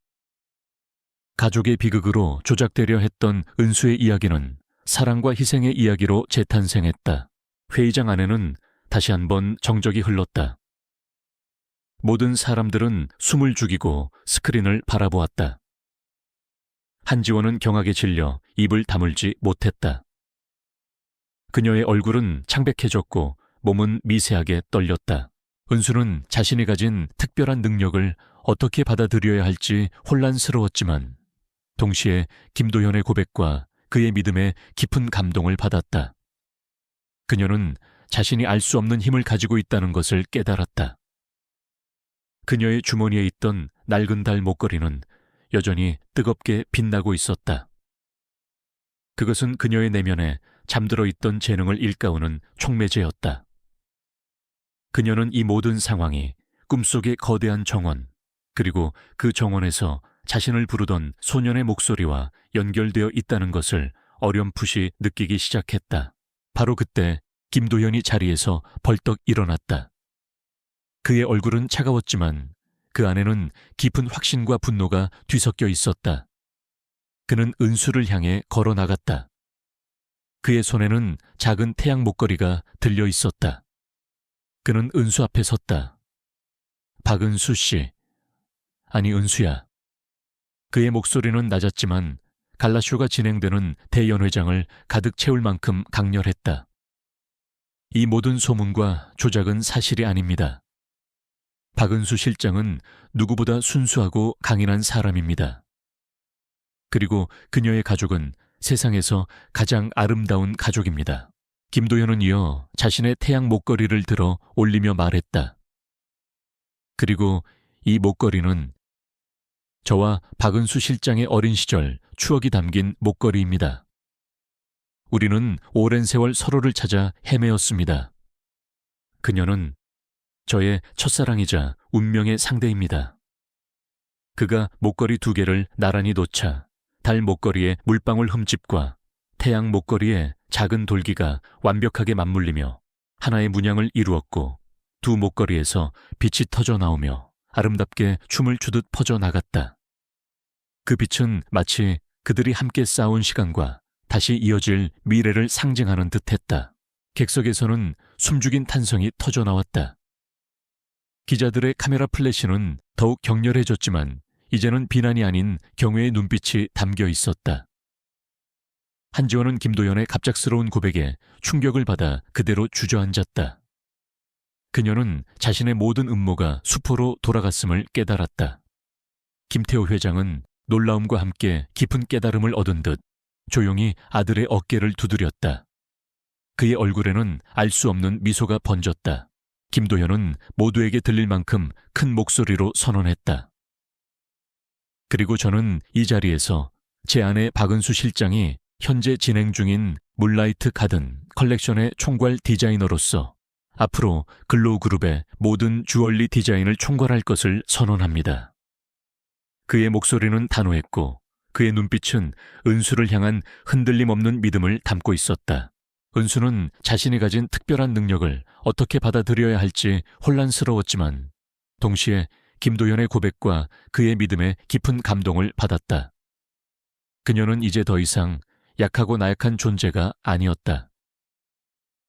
가족의 비극으로 조작되려 했던 은수의 이야기는 사랑과 희생의 이야기로 재탄생했다. 회의장 안에는 다시 한번 정적이 흘렀다. 모든 사람들은 숨을 죽이고 스크린을 바라보았다. 한지원은 경악에 질려 입을 다물지 못했다. 그녀의 얼굴은 창백해졌고 몸은 미세하게 떨렸다. 은수는 자신이 가진 특별한 능력을 어떻게 받아들여야 할지 혼란스러웠지만 동시에 김도연의 고백과 그의 믿음에 깊은 감동을 받았다. 그녀는 자신이 알 수 없는 힘을 가지고 있다는 것을 깨달았다. 그녀의 주머니에 있던 낡은 달 목걸이는 여전히 뜨겁게 빛나고 있었다. 그것은 그녀의 내면에 잠들어 있던 재능을 일깨우는 촉매제였다. 그녀는 이 모든 상황이 꿈속의 거대한 정원, 그리고 그 정원에서 자신을 부르던 소년의 목소리와 연결되어 있다는 것을 어렴풋이 느끼기 시작했다. 바로 그때 김도현이 자리에서 벌떡 일어났다. 그의 얼굴은 차가웠지만 그 안에는 깊은 확신과 분노가 뒤섞여 있었다. 그는 은수를 향해 걸어 나갔다. 그의 손에는 작은 태양 목걸이가 들려 있었다. 그는 은수 앞에 섰다. 박은수 씨. 아니, 은수야. 그의 목소리는 낮았지만 갈라쇼가 진행되는 대연회장을 가득 채울 만큼 강렬했다. 이 모든 소문과 조작은 사실이 아닙니다. 박은수 실장은 누구보다 순수하고 강인한 사람입니다. 그리고 그녀의 가족은 세상에서 가장 아름다운 가족입니다. 김도현은 이어 자신의 태양 목걸이를 들어 올리며 말했다. 그리고 이 목걸이는 저와 박은수 실장의 어린 시절 추억이 담긴 목걸이입니다. 우리는 오랜 세월 서로를 찾아 헤매었습니다. 그녀는 저의 첫사랑이자 운명의 상대입니다. 그가 목걸이 2개를 나란히 놓자 달 목걸이의 물방울 흠집과 태양 목걸이의 작은 돌기가 완벽하게 맞물리며 하나의 문양을 이루었고, 두 목걸이에서 빛이 터져 나오며 아름답게 춤을 추듯 퍼져 나갔다. 그 빛은 마치 그들이 함께 싸운 시간과 다시 이어질 미래를 상징하는 듯했다. 객석에서는 숨죽인 탄성이 터져 나왔다. 기자들의 카메라 플래시는 더욱 격렬해졌지만 이제는 비난이 아닌 경외의 눈빛이 담겨 있었다. 한지원은 김도현의 갑작스러운 고백에 충격을 받아 그대로 주저앉았다. 그녀는 자신의 모든 음모가 수포로 돌아갔음을 깨달았다. 김태호 회장은 놀라움과 함께 깊은 깨달음을 얻은 듯 조용히 아들의 어깨를 두드렸다. 그의 얼굴에는 알 수 없는 미소가 번졌다. 김도현은 모두에게 들릴 만큼 큰 목소리로 선언했다. 그리고 저는 이 자리에서 제 아내 박은수 실장이 현재 진행 중인 물라이트 가든 컬렉션의 총괄 디자이너로서 앞으로 글로우그룹의 모든 주얼리 디자인을 총괄할 것을 선언합니다. 그의 목소리는 단호했고 그의 눈빛은 은수를 향한 흔들림 없는 믿음을 담고 있었다. 은수는 자신이 가진 특별한 능력을 어떻게 받아들여야 할지 혼란스러웠지만 동시에 김도현의 고백과 그의 믿음에 깊은 감동을 받았다. 그녀는 이제 더 이상 약하고 나약한 존재가 아니었다.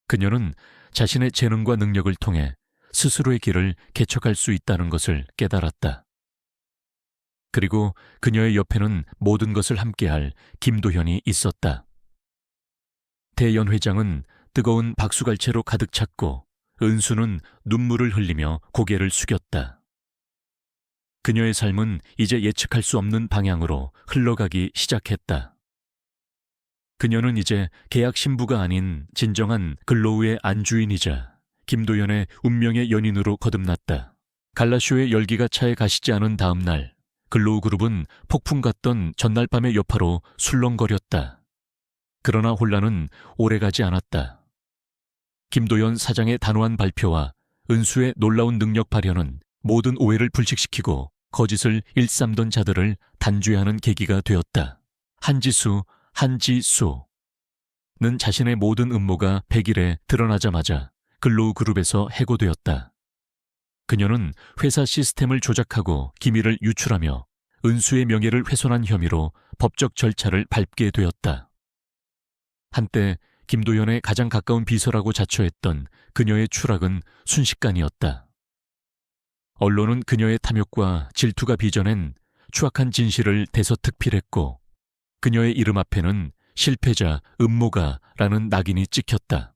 그녀는 자신의 재능과 능력을 통해 스스로의 길을 개척할 수 있다는 것을 깨달았다. 그리고 그녀의 옆에는 모든 것을 함께할 김도현이 있었다. 대연회장은 뜨거운 박수갈채로 가득 찼고 은수는 눈물을 흘리며 고개를 숙였다. 그녀의 삶은 이제 예측할 수 없는 방향으로 흘러가기 시작했다. 그녀는 이제 계약 신부가 아닌 진정한 글로우의 안주인이자 김도현의 운명의 연인으로 거듭났다. 갈라쇼의 열기가 차에 가시지 않은 다음 날, 글로우 그룹은 폭풍 같던 전날 밤의 여파로 술렁거렸다. 그러나 혼란은 오래가지 않았다. 김도현 사장의 단호한 발표와 은수의 놀라운 능력 발현은 모든 오해를 불식시키고 거짓을 일삼던 자들을 단죄하는 계기가 되었다. 한지수는 자신의 모든 음모가 100일에 드러나자마자 글로우 그룹에서 해고되었다. 그녀는 회사 시스템을 조작하고 기밀을 유출하며 은수의 명예를 훼손한 혐의로 법적 절차를 밟게 되었다. 한때 김도현의 가장 가까운 비서라고 자처했던 그녀의 추락은 순식간이었다. 언론은 그녀의 탐욕과 질투가 빚어낸 추악한 진실을 대서특필했고 그녀의 이름 앞에는 실패자, 음모가라는 낙인이 찍혔다.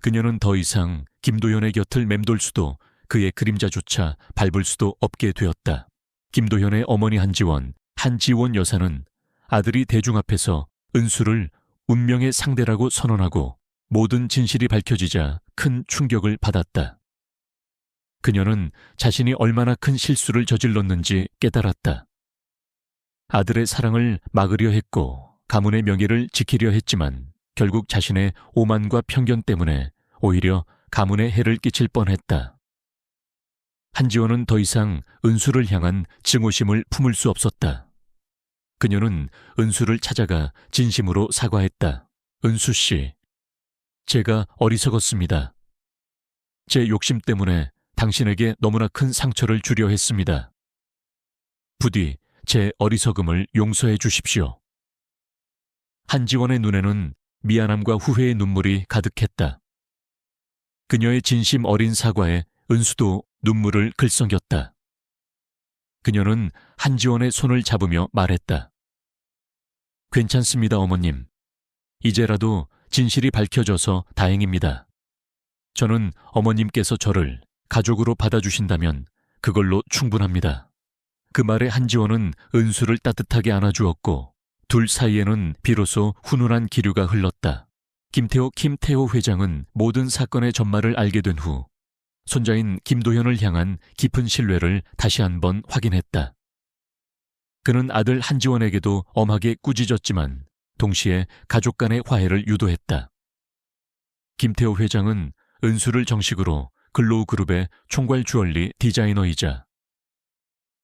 그녀는 더 이상 김도현의 곁을 맴돌 수도 그의 그림자조차 밟을 수도 없게 되었다. 김도현의 어머니 한지원 여사는 아들이 대중 앞에서 은수를 운명의 상대라고 선언하고 모든 진실이 밝혀지자 큰 충격을 받았다. 그녀는 자신이 얼마나 큰 실수를 저질렀는지 깨달았다. 아들의 사랑을 막으려 했고 가문의 명예를 지키려 했지만 결국 자신의 오만과 편견 때문에 오히려 가문에 해를 끼칠 뻔했다. 한지원은 더 이상 은수를 향한 증오심을 품을 수 없었다. 그녀는 은수를 찾아가 진심으로 사과했다. 은수 씨, 제가 어리석었습니다. 제 욕심 때문에 당신에게 너무나 큰 상처를 주려 했습니다. 부디 제 어리석음을 용서해 주십시오. 한지원의 눈에는 미안함과 후회의 눈물이 가득했다. 그녀의 진심 어린 사과에 은수도 눈물을 글썽였다. 그녀는 한지원의 손을 잡으며 말했다. 괜찮습니다, 어머님. 이제라도 진실이 밝혀져서 다행입니다. 저는 어머님께서 저를 가족으로 받아주신다면 그걸로 충분합니다. 그 말에 한지원은 은수를 따뜻하게 안아주었고 둘 사이에는 비로소 훈훈한 기류가 흘렀다. 김태호 회장은 모든 사건의 전말을 알게 된 후 손자인 김도현을 향한 깊은 신뢰를 다시 한번 확인했다. 그는 아들 한지원에게도 엄하게 꾸짖었지만 동시에 가족 간의 화해를 유도했다. 김태호 회장은 은수를 정식으로 글로우그룹의 총괄 주얼리 디자이너이자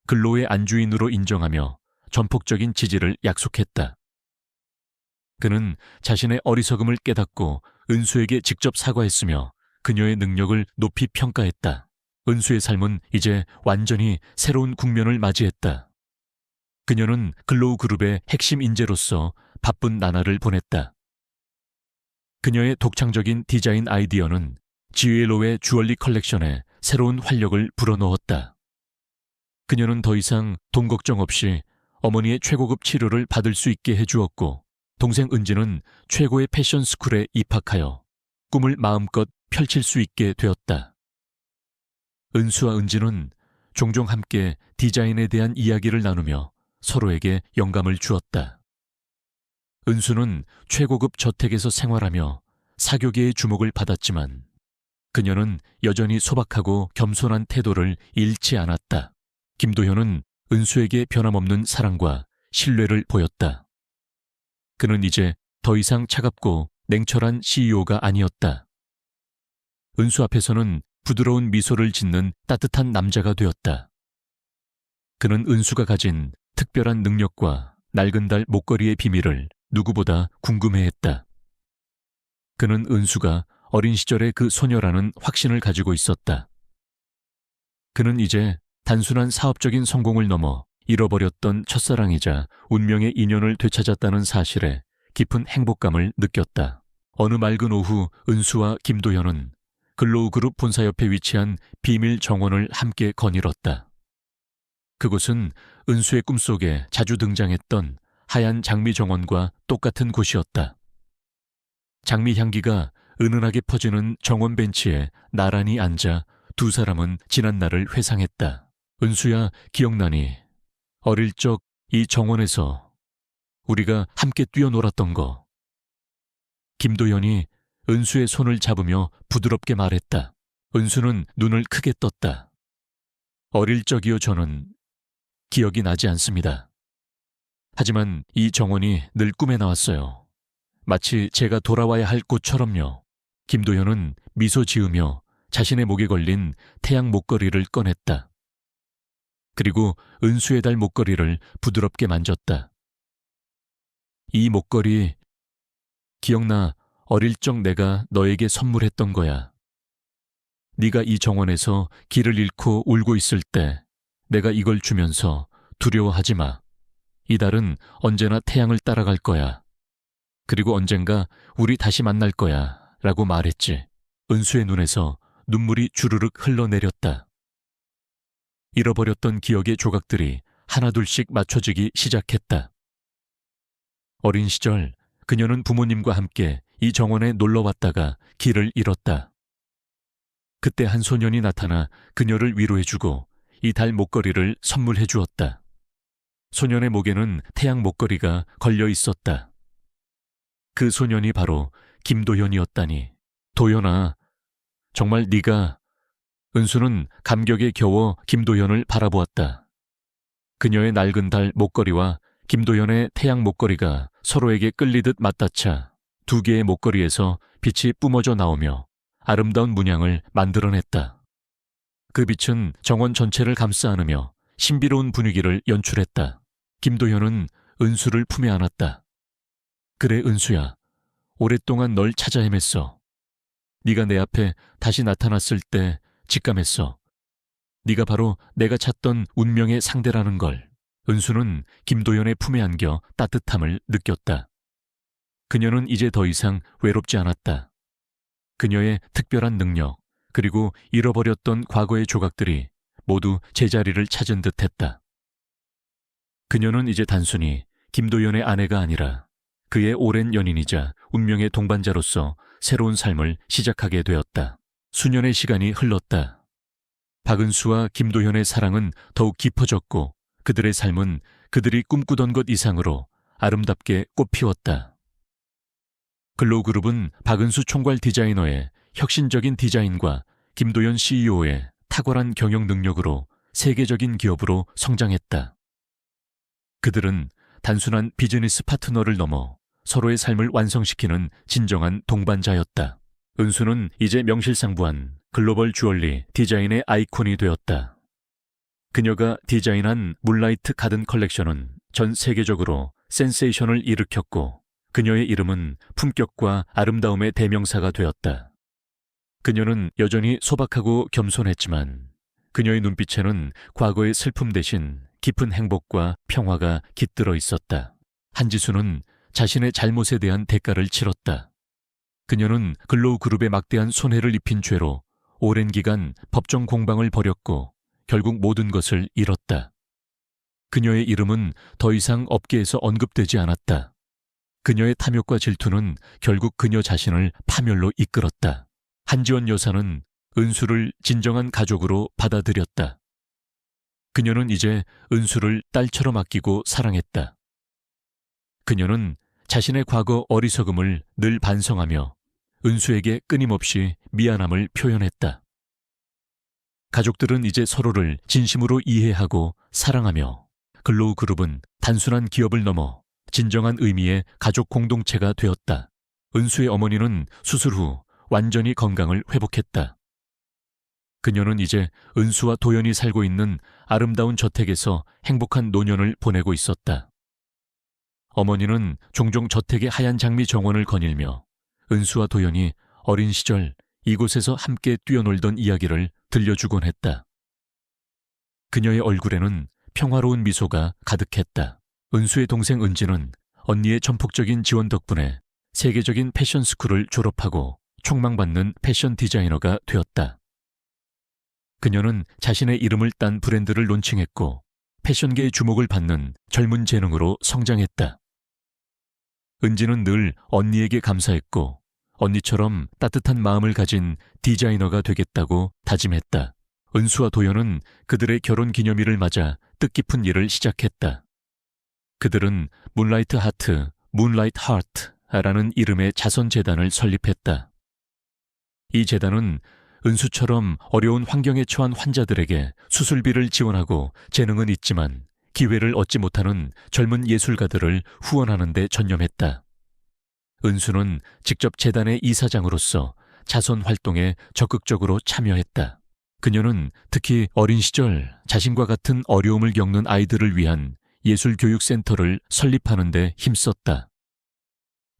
글로우의 안주인으로 인정하며 전폭적인 지지를 약속했다. 그는 자신의 어리석음을 깨닫고 은수에게 직접 사과했으며 그녀의 능력을 높이 평가했다. 은수의 삶은 이제 완전히 새로운 국면을 맞이했다. 그녀는 글로우그룹의 핵심 인재로서 바쁜 나날을 보냈다. 그녀의 독창적인 디자인 아이디어는 지웰로의 주얼리 컬렉션에 새로운 활력을 불어넣었다. 그녀는 더 이상 돈 걱정 없이 어머니의 최고급 치료를 받을 수 있게 해주었고 동생 은지는 최고의 패션 스쿨에 입학하여 꿈을 마음껏 펼칠 수 있게 되었다. 은수와 은지는 종종 함께 디자인에 대한 이야기를 나누며 서로에게 영감을 주었다. 은수는 최고급 저택에서 생활하며 사교계의 주목을 받았지만 그녀는 여전히 소박하고 겸손한 태도를 잃지 않았다. 김도현은 은수에게 변함없는 사랑과 신뢰를 보였다. 그는 이제 더 이상 차갑고 냉철한 CEO가 아니었다. 은수 앞에서는 부드러운 미소를 짓는 따뜻한 남자가 되었다. 그는 은수가 가진 특별한 능력과 낡은 달 목걸이의 비밀을 누구보다 궁금해했다. 그는 은수가 어린 시절의 그 소녀라는 확신을 가지고 있었다. 그는 이제 단순한 사업적인 성공을 넘어 잃어버렸던 첫사랑이자 운명의 인연을 되찾았다는 사실에 깊은 행복감을 느꼈다. 어느 맑은 오후 은수와 김도현은 글로우그룹 본사 옆에 위치한 비밀 정원을 함께 거닐었다. 그곳은 은수의 꿈속에 자주 등장했던 하얀 장미 정원과 똑같은 곳이었다. 장미 향기가 은은하게 퍼지는 정원 벤치에 나란히 앉아 두 사람은 지난 날을 회상했다. 은수야, 기억나니? 어릴 적 이 정원에서 우리가 함께 뛰어놀았던 거. 김도현이 은수의 손을 잡으며 부드럽게 말했다. 은수는 눈을 크게 떴다. 어릴 적이요, 저는 기억이 나지 않습니다. 하지만 이 정원이 늘 꿈에 나왔어요. 마치 제가 돌아와야 할 곳처럼요. 김도현은 미소 지으며 자신의 목에 걸린 태양 목걸이를 꺼냈다. 그리고 은수의 달 목걸이를 부드럽게 만졌다. 이 목걸이 기억나. 어릴 적 내가 너에게 선물했던 거야. 네가 이 정원에서 길을 잃고 울고 있을 때 내가 이걸 주면서 두려워하지 마. 이 달은 언제나 태양을 따라갈 거야. 그리고 언젠가 우리 다시 만날 거야 라고 말했지. 은수의 눈에서 눈물이 주르륵 흘러내렸다. 잃어버렸던 기억의 조각들이 하나둘씩 맞춰지기 시작했다. 어린 시절 그녀는 부모님과 함께 이 정원에 놀러 왔다가 길을 잃었다. 그때 한 소년이 나타나 그녀를 위로해주고 이 달 목걸이를 선물해 주었다. 소년의 목에는 태양 목걸이가 걸려 있었다. 그 소년이 바로 김도현이었다니. 도현아, 정말 네가... 은수는 감격에 겨워 김도현을 바라보았다. 그녀의 낡은 달 목걸이와 김도현의 태양 목걸이가 서로에게 끌리듯 맞닿아 두 개의 목걸이에서 빛이 뿜어져 나오며 아름다운 문양을 만들어냈다. 그 빛은 정원 전체를 감싸 안으며 신비로운 분위기를 연출했다. 김도현은 은수를 품에 안았다. 그래 은수야, 오랫동안 널 찾아 헤맸어. 네가 내 앞에 다시 나타났을 때 직감했어. 네가 바로 내가 찾던 운명의 상대라는 걸. 은수는 김도현의 품에 안겨 따뜻함을 느꼈다. 그녀는 이제 더 이상 외롭지 않았다. 그녀의 특별한 능력, 그리고 잃어버렸던 과거의 조각들이 모두 제자리를 찾은 듯했다. 그녀는 이제 단순히 김도현의 아내가 아니라 그의 오랜 연인이자 운명의 동반자로서 새로운 삶을 시작하게 되었다. 수년의 시간이 흘렀다. 박은수와 김도현의 사랑은 더욱 깊어졌고 그들의 삶은 그들이 꿈꾸던 것 이상으로 아름답게 꽃피웠다. 글로우그룹은 박은수 총괄 디자이너의 혁신적인 디자인과 김도현 CEO의 탁월한 경영 능력으로 세계적인 기업으로 성장했다. 그들은 단순한 비즈니스 파트너를 넘어 서로의 삶을 완성시키는 진정한 동반자였다. 은수는 이제 명실상부한 글로벌 주얼리 디자인의 아이콘이 되었다. 그녀가 디자인한 문라이트 가든 컬렉션은 전 세계적으로 센세이션을 일으켰고 그녀의 이름은 품격과 아름다움의 대명사가 되었다. 그녀는 여전히 소박하고 겸손했지만 그녀의 눈빛에는 과거의 슬픔 대신 깊은 행복과 평화가 깃들어 있었다. 한지수는 자신의 잘못에 대한 대가를 치렀다. 그녀는 글로우그룹에 막대한 손해를 입힌 죄로 오랜 기간 법정 공방을 벌였고 결국 모든 것을 잃었다. 그녀의 이름은 더 이상 업계에서 언급되지 않았다. 그녀의 탐욕과 질투는 결국 그녀 자신을 파멸로 이끌었다. 한지원 여사는 은수를 진정한 가족으로 받아들였다. 그녀는 이제 은수를 딸처럼 아끼고 사랑했다. 그녀는 자신의 과거 어리석음을 늘 반성하며 은수에게 끊임없이 미안함을 표현했다. 가족들은 이제 서로를 진심으로 이해하고 사랑하며 글로우그룹은 단순한 기업을 넘어 진정한 의미의 가족 공동체가 되었다. 은수의 어머니는 수술 후 완전히 건강을 회복했다. 그녀는 이제 은수와 도연이 살고 있는 아름다운 저택에서 행복한 노년을 보내고 있었다. 어머니는 종종 저택의 하얀 장미 정원을 거닐며 은수와 도연이 어린 시절 이곳에서 함께 뛰어놀던 이야기를 들려주곤 했다. 그녀의 얼굴에는 평화로운 미소가 가득했다. 은수의 동생 은지는 언니의 전폭적인 지원 덕분에 세계적인 패션 스쿨을 졸업하고 촉망받는 패션 디자이너가 되었다. 그녀는 자신의 이름을 딴 브랜드를 론칭했고 패션계의 주목을 받는 젊은 재능으로 성장했다. 은지는 늘 언니에게 감사했고 언니처럼 따뜻한 마음을 가진 디자이너가 되겠다고 다짐했다. 은수와 도연은 그들의 결혼 기념일을 맞아 뜻깊은 일을 시작했다. 그들은 문라이트 하트, 문라이트 하트라는 이름의 자선재단을 설립했다. 이 재단은 은수처럼 어려운 환경에 처한 환자들에게 수술비를 지원하고 재능은 있지만 기회를 얻지 못하는 젊은 예술가들을 후원하는 데 전념했다. 은수는 직접 재단의 이사장으로서 자선 활동에 적극적으로 참여했다. 그녀는 특히 어린 시절 자신과 같은 어려움을 겪는 아이들을 위한 예술교육센터를 설립하는 데 힘썼다.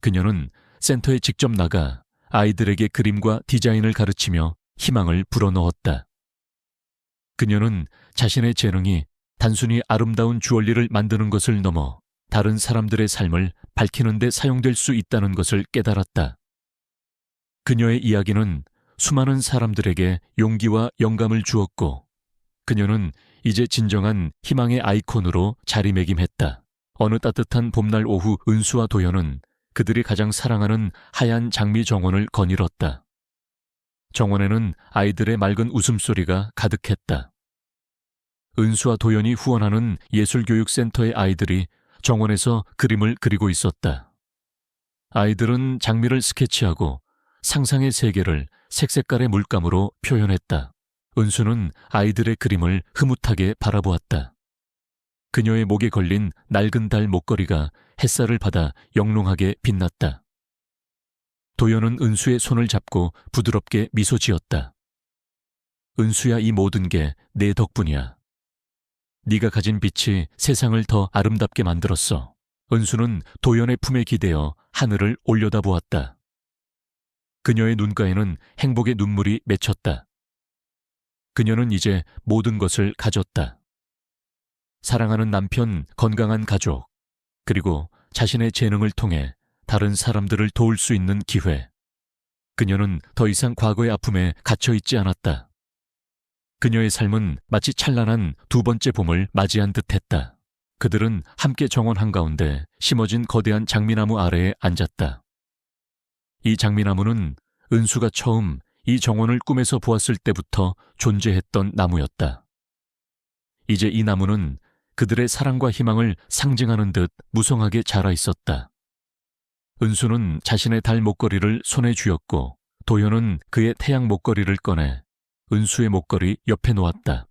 그녀는 센터에 직접 나가 아이들에게 그림과 디자인을 가르치며 희망을 불어넣었다. 그녀는 자신의 재능이 단순히 아름다운 주얼리를 만드는 것을 넘어 다른 사람들의 삶을 밝히는 데 사용될 수 있다는 것을 깨달았다. 그녀의 이야기는 수많은 사람들에게 용기와 영감을 주었고 그녀는 이제 진정한 희망의 아이콘으로 자리매김했다. 어느 따뜻한 봄날 오후 은수와 도연은 그들이 가장 사랑하는 하얀 장미 정원을 거닐었다. 정원에는 아이들의 맑은 웃음소리가 가득했다. 은수와 도연이 후원하는 예술교육센터의 아이들이 정원에서 그림을 그리고 있었다. 아이들은 장미를 스케치하고 상상의 세계를 색색깔의 물감으로 표현했다. 은수는 아이들의 그림을 흐뭇하게 바라보았다. 그녀의 목에 걸린 낡은 달 목걸이가 햇살을 받아 영롱하게 빛났다. 도연은 은수의 손을 잡고 부드럽게 미소 지었다. 은수야, 이 모든 게 내 덕분이야. 네가 가진 빛이 세상을 더 아름답게 만들었어. 은수는 도연의 품에 기대어 하늘을 올려다보았다. 그녀의 눈가에는 행복의 눈물이 맺혔다. 그녀는 이제 모든 것을 가졌다. 사랑하는 남편, 건강한 가족, 그리고 자신의 재능을 통해 다른 사람들을 도울 수 있는 기회. 그녀는 더 이상 과거의 아픔에 갇혀있지 않았다. 그녀의 삶은 마치 찬란한 두 번째 봄을 맞이한 듯했다. 그들은 함께 정원 한가운데 심어진 거대한 장미나무 아래에 앉았다. 이 장미나무는 은수가 처음 이 정원을 꿈에서 보았을 때부터 존재했던 나무였다. 이제 이 나무는 그들의 사랑과 희망을 상징하는 듯 무성하게 자라 있었다. 은수는 자신의 달 목걸이를 손에 쥐었고 도연은 그의 태양 목걸이를 꺼내 은수의 목걸이 옆에 놓았다.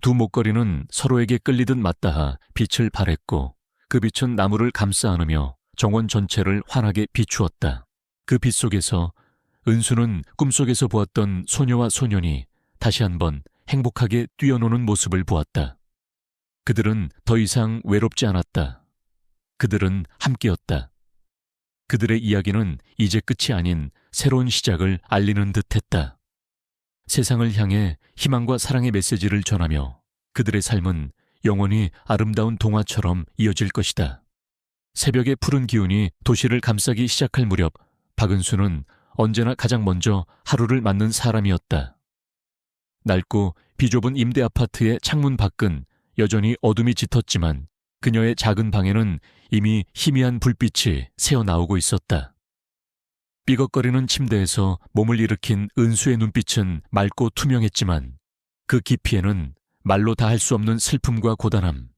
두 목걸이는 서로에게 끌리듯 맞닿아 빛을 발했고 그 빛은 나무를 감싸 안으며 정원 전체를 환하게 비추었다. 그 빛 속에서 은수는 꿈속에서 보았던 소녀와 소년이 다시 한번 행복하게 뛰어노는 모습을 보았다. 그들은 더 이상 외롭지 않았다. 그들은 함께였다. 그들의 이야기는 이제 끝이 아닌 새로운 시작을 알리는 듯했다. 세상을 향해 희망과 사랑의 메시지를 전하며 그들의 삶은 영원히 아름다운 동화처럼 이어질 것이다. 새벽의 푸른 기운이 도시를 감싸기 시작할 무렵 박은수는 언제나 가장 먼저 하루를 맞는 사람이었다. 낡고 비좁은 임대 아파트의 창문 밖은 여전히 어둠이 짙었지만 그녀의 작은 방에는 이미 희미한 불빛이 새어나오고 있었다. 삐걱거리는 침대에서 몸을 일으킨 은수의 눈빛은 맑고 투명했지만 그 깊이에는 말로 다 할 수 없는 슬픔과 고단함,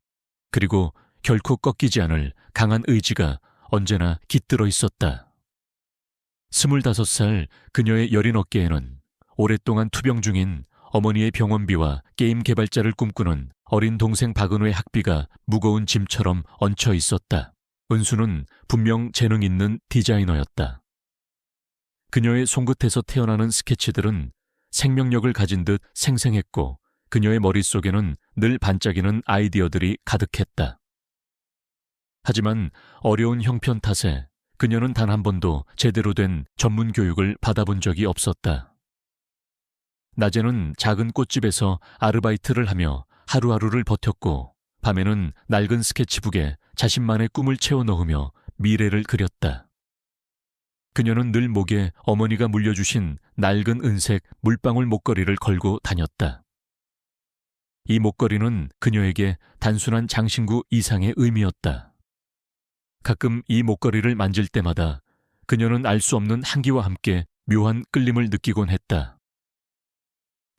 그리고 결코 꺾이지 않을 강한 의지가 언제나 깃들어 있었다. 25살 그녀의 여린 어깨에는 오랫동안 투병 중인 어머니의 병원비와 게임 개발자를 꿈꾸는 어린 동생 박은호의 학비가 무거운 짐처럼 얹혀 있었다. 은수는 분명 재능 있는 디자이너였다. 그녀의 손끝에서 태어나는 스케치들은 생명력을 가진 듯 생생했고 그녀의 머릿속에는 늘 반짝이는 아이디어들이 가득했다. 하지만 어려운 형편 탓에 그녀는 단 한 번도 제대로 된 전문 교육을 받아본 적이 없었다. 낮에는 작은 꽃집에서 아르바이트를 하며 하루하루를 버텼고 밤에는 낡은 스케치북에 자신만의 꿈을 채워 넣으며 미래를 그렸다. 그녀는 늘 목에 어머니가 물려주신 낡은 은색 물방울 목걸이를 걸고 다녔다. 이 목걸이는 그녀에게 단순한 장신구 이상의 의미였다. 가끔 이 목걸이를 만질 때마다 그녀는 알 수 없는 향기와 함께 묘한 끌림을 느끼곤 했다.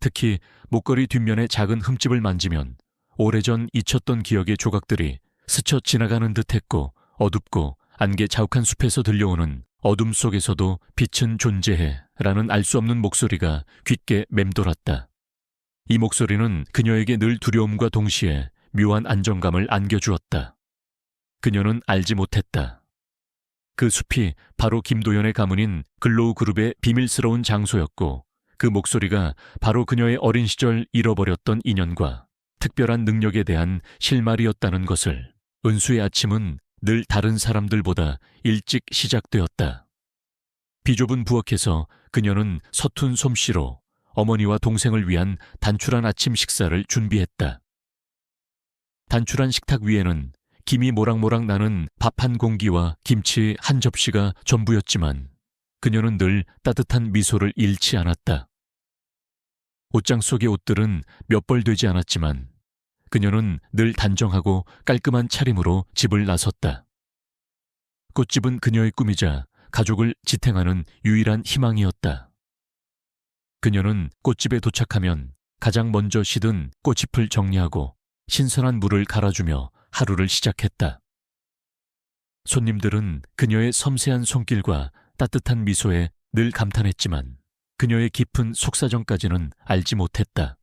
특히 목걸이 뒷면의 작은 흠집을 만지면 오래전 잊혔던 기억의 조각들이 스쳐 지나가는 듯했고 어둡고 안개 자욱한 숲에서 들려오는 어둠 속에서도 빛은 존재해 라는 알 수 없는 목소리가 귓게 맴돌았다. 이 목소리는 그녀에게 늘 두려움과 동시에 묘한 안정감을 안겨주었다. 그녀는 알지 못했다. 그 숲이 바로 김도연의 가문인 글로우 그룹의 비밀스러운 장소였고 그 목소리가 바로 그녀의 어린 시절 잃어버렸던 인연과 특별한 능력에 대한 실마리였다는 것을. 은수의 아침은 늘 다른 사람들보다 일찍 시작되었다. 비좁은 부엌에서 그녀는 서툰 솜씨로 어머니와 동생을 위한 단출한 아침 식사를 준비했다. 단출한 식탁 위에는 김이 모락모락 나는 밥 한 공기와 김치 한 접시가 전부였지만 그녀는 늘 따뜻한 미소를 잃지 않았다. 옷장 속의 옷들은 몇 벌 되지 않았지만 그녀는 늘 단정하고 깔끔한 차림으로 집을 나섰다. 꽃집은 그녀의 꿈이자 가족을 지탱하는 유일한 희망이었다. 그녀는 꽃집에 도착하면 가장 먼저 시든 꽃잎을 정리하고 신선한 물을 갈아주며 하루를 시작했다. 손님들은 그녀의 섬세한 손길과 따뜻한 미소에 늘 감탄했지만 그녀의 깊은 속사정까지는 알지 못했다.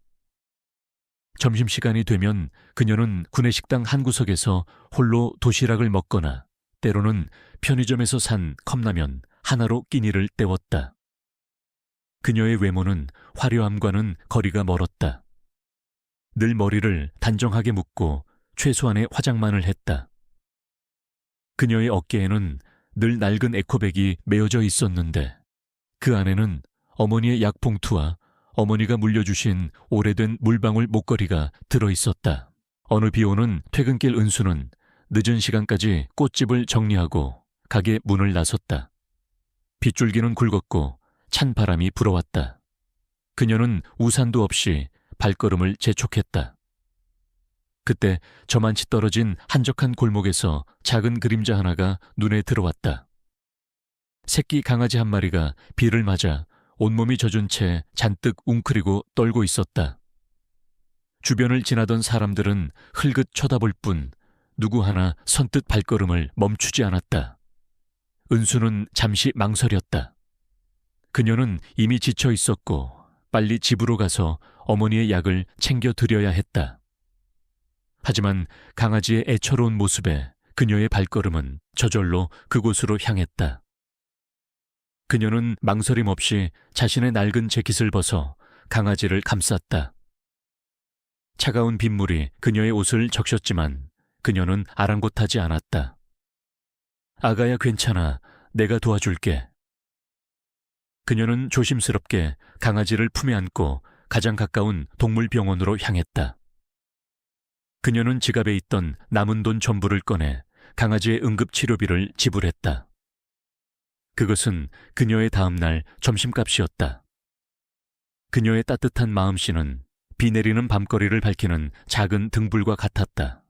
점심시간이 되면 그녀는 구내식당 한 구석에서 홀로 도시락을 먹거나 때로는 편의점에서 산 컵라면 하나로 끼니를 때웠다. 그녀의 외모는 화려함과는 거리가 멀었다. 늘 머리를 단정하게 묶고 최소한의 화장만을 했다. 그녀의 어깨에는 늘 낡은 에코백이 메어져 있었는데 그 안에는 어머니의 약봉투와 어머니가 물려주신 오래된 물방울 목걸이가 들어있었다. 어느 비오는 퇴근길 은수는 늦은 시간까지 꽃집을 정리하고 가게 문을 나섰다. 빗줄기는 굵었고 찬 바람이 불어왔다. 그녀는 우산도 없이 발걸음을 재촉했다. 그때 저만치 떨어진 한적한 골목에서 작은 그림자 하나가 눈에 들어왔다. 새끼 강아지 한 마리가 비를 맞아 온몸이 젖은 채 잔뜩 웅크리고 떨고 있었다. 주변을 지나던 사람들은 흘긋 쳐다볼 뿐 누구 하나 선뜻 발걸음을 멈추지 않았다. 은수는 잠시 망설였다. 그녀는 이미 지쳐 있었고 빨리 집으로 가서 어머니의 약을 챙겨 드려야 했다. 하지만 강아지의 애처로운 모습에 그녀의 발걸음은 저절로 그곳으로 향했다. 그녀는 망설임 없이 자신의 낡은 재킷을 벗어 강아지를 감쌌다. 차가운 빗물이 그녀의 옷을 적셨지만 그녀는 아랑곳하지 않았다. 아가야, 괜찮아. 내가 도와줄게. 그녀는 조심스럽게 강아지를 품에 안고 가장 가까운 동물병원으로 향했다. 그녀는 지갑에 있던 남은 돈 전부를 꺼내 강아지의 응급치료비를 지불했다. 그것은 그녀의 다음 날 점심값이었다. 그녀의 따뜻한 마음씨는 비 내리는 밤거리를 밝히는 작은 등불과 같았다.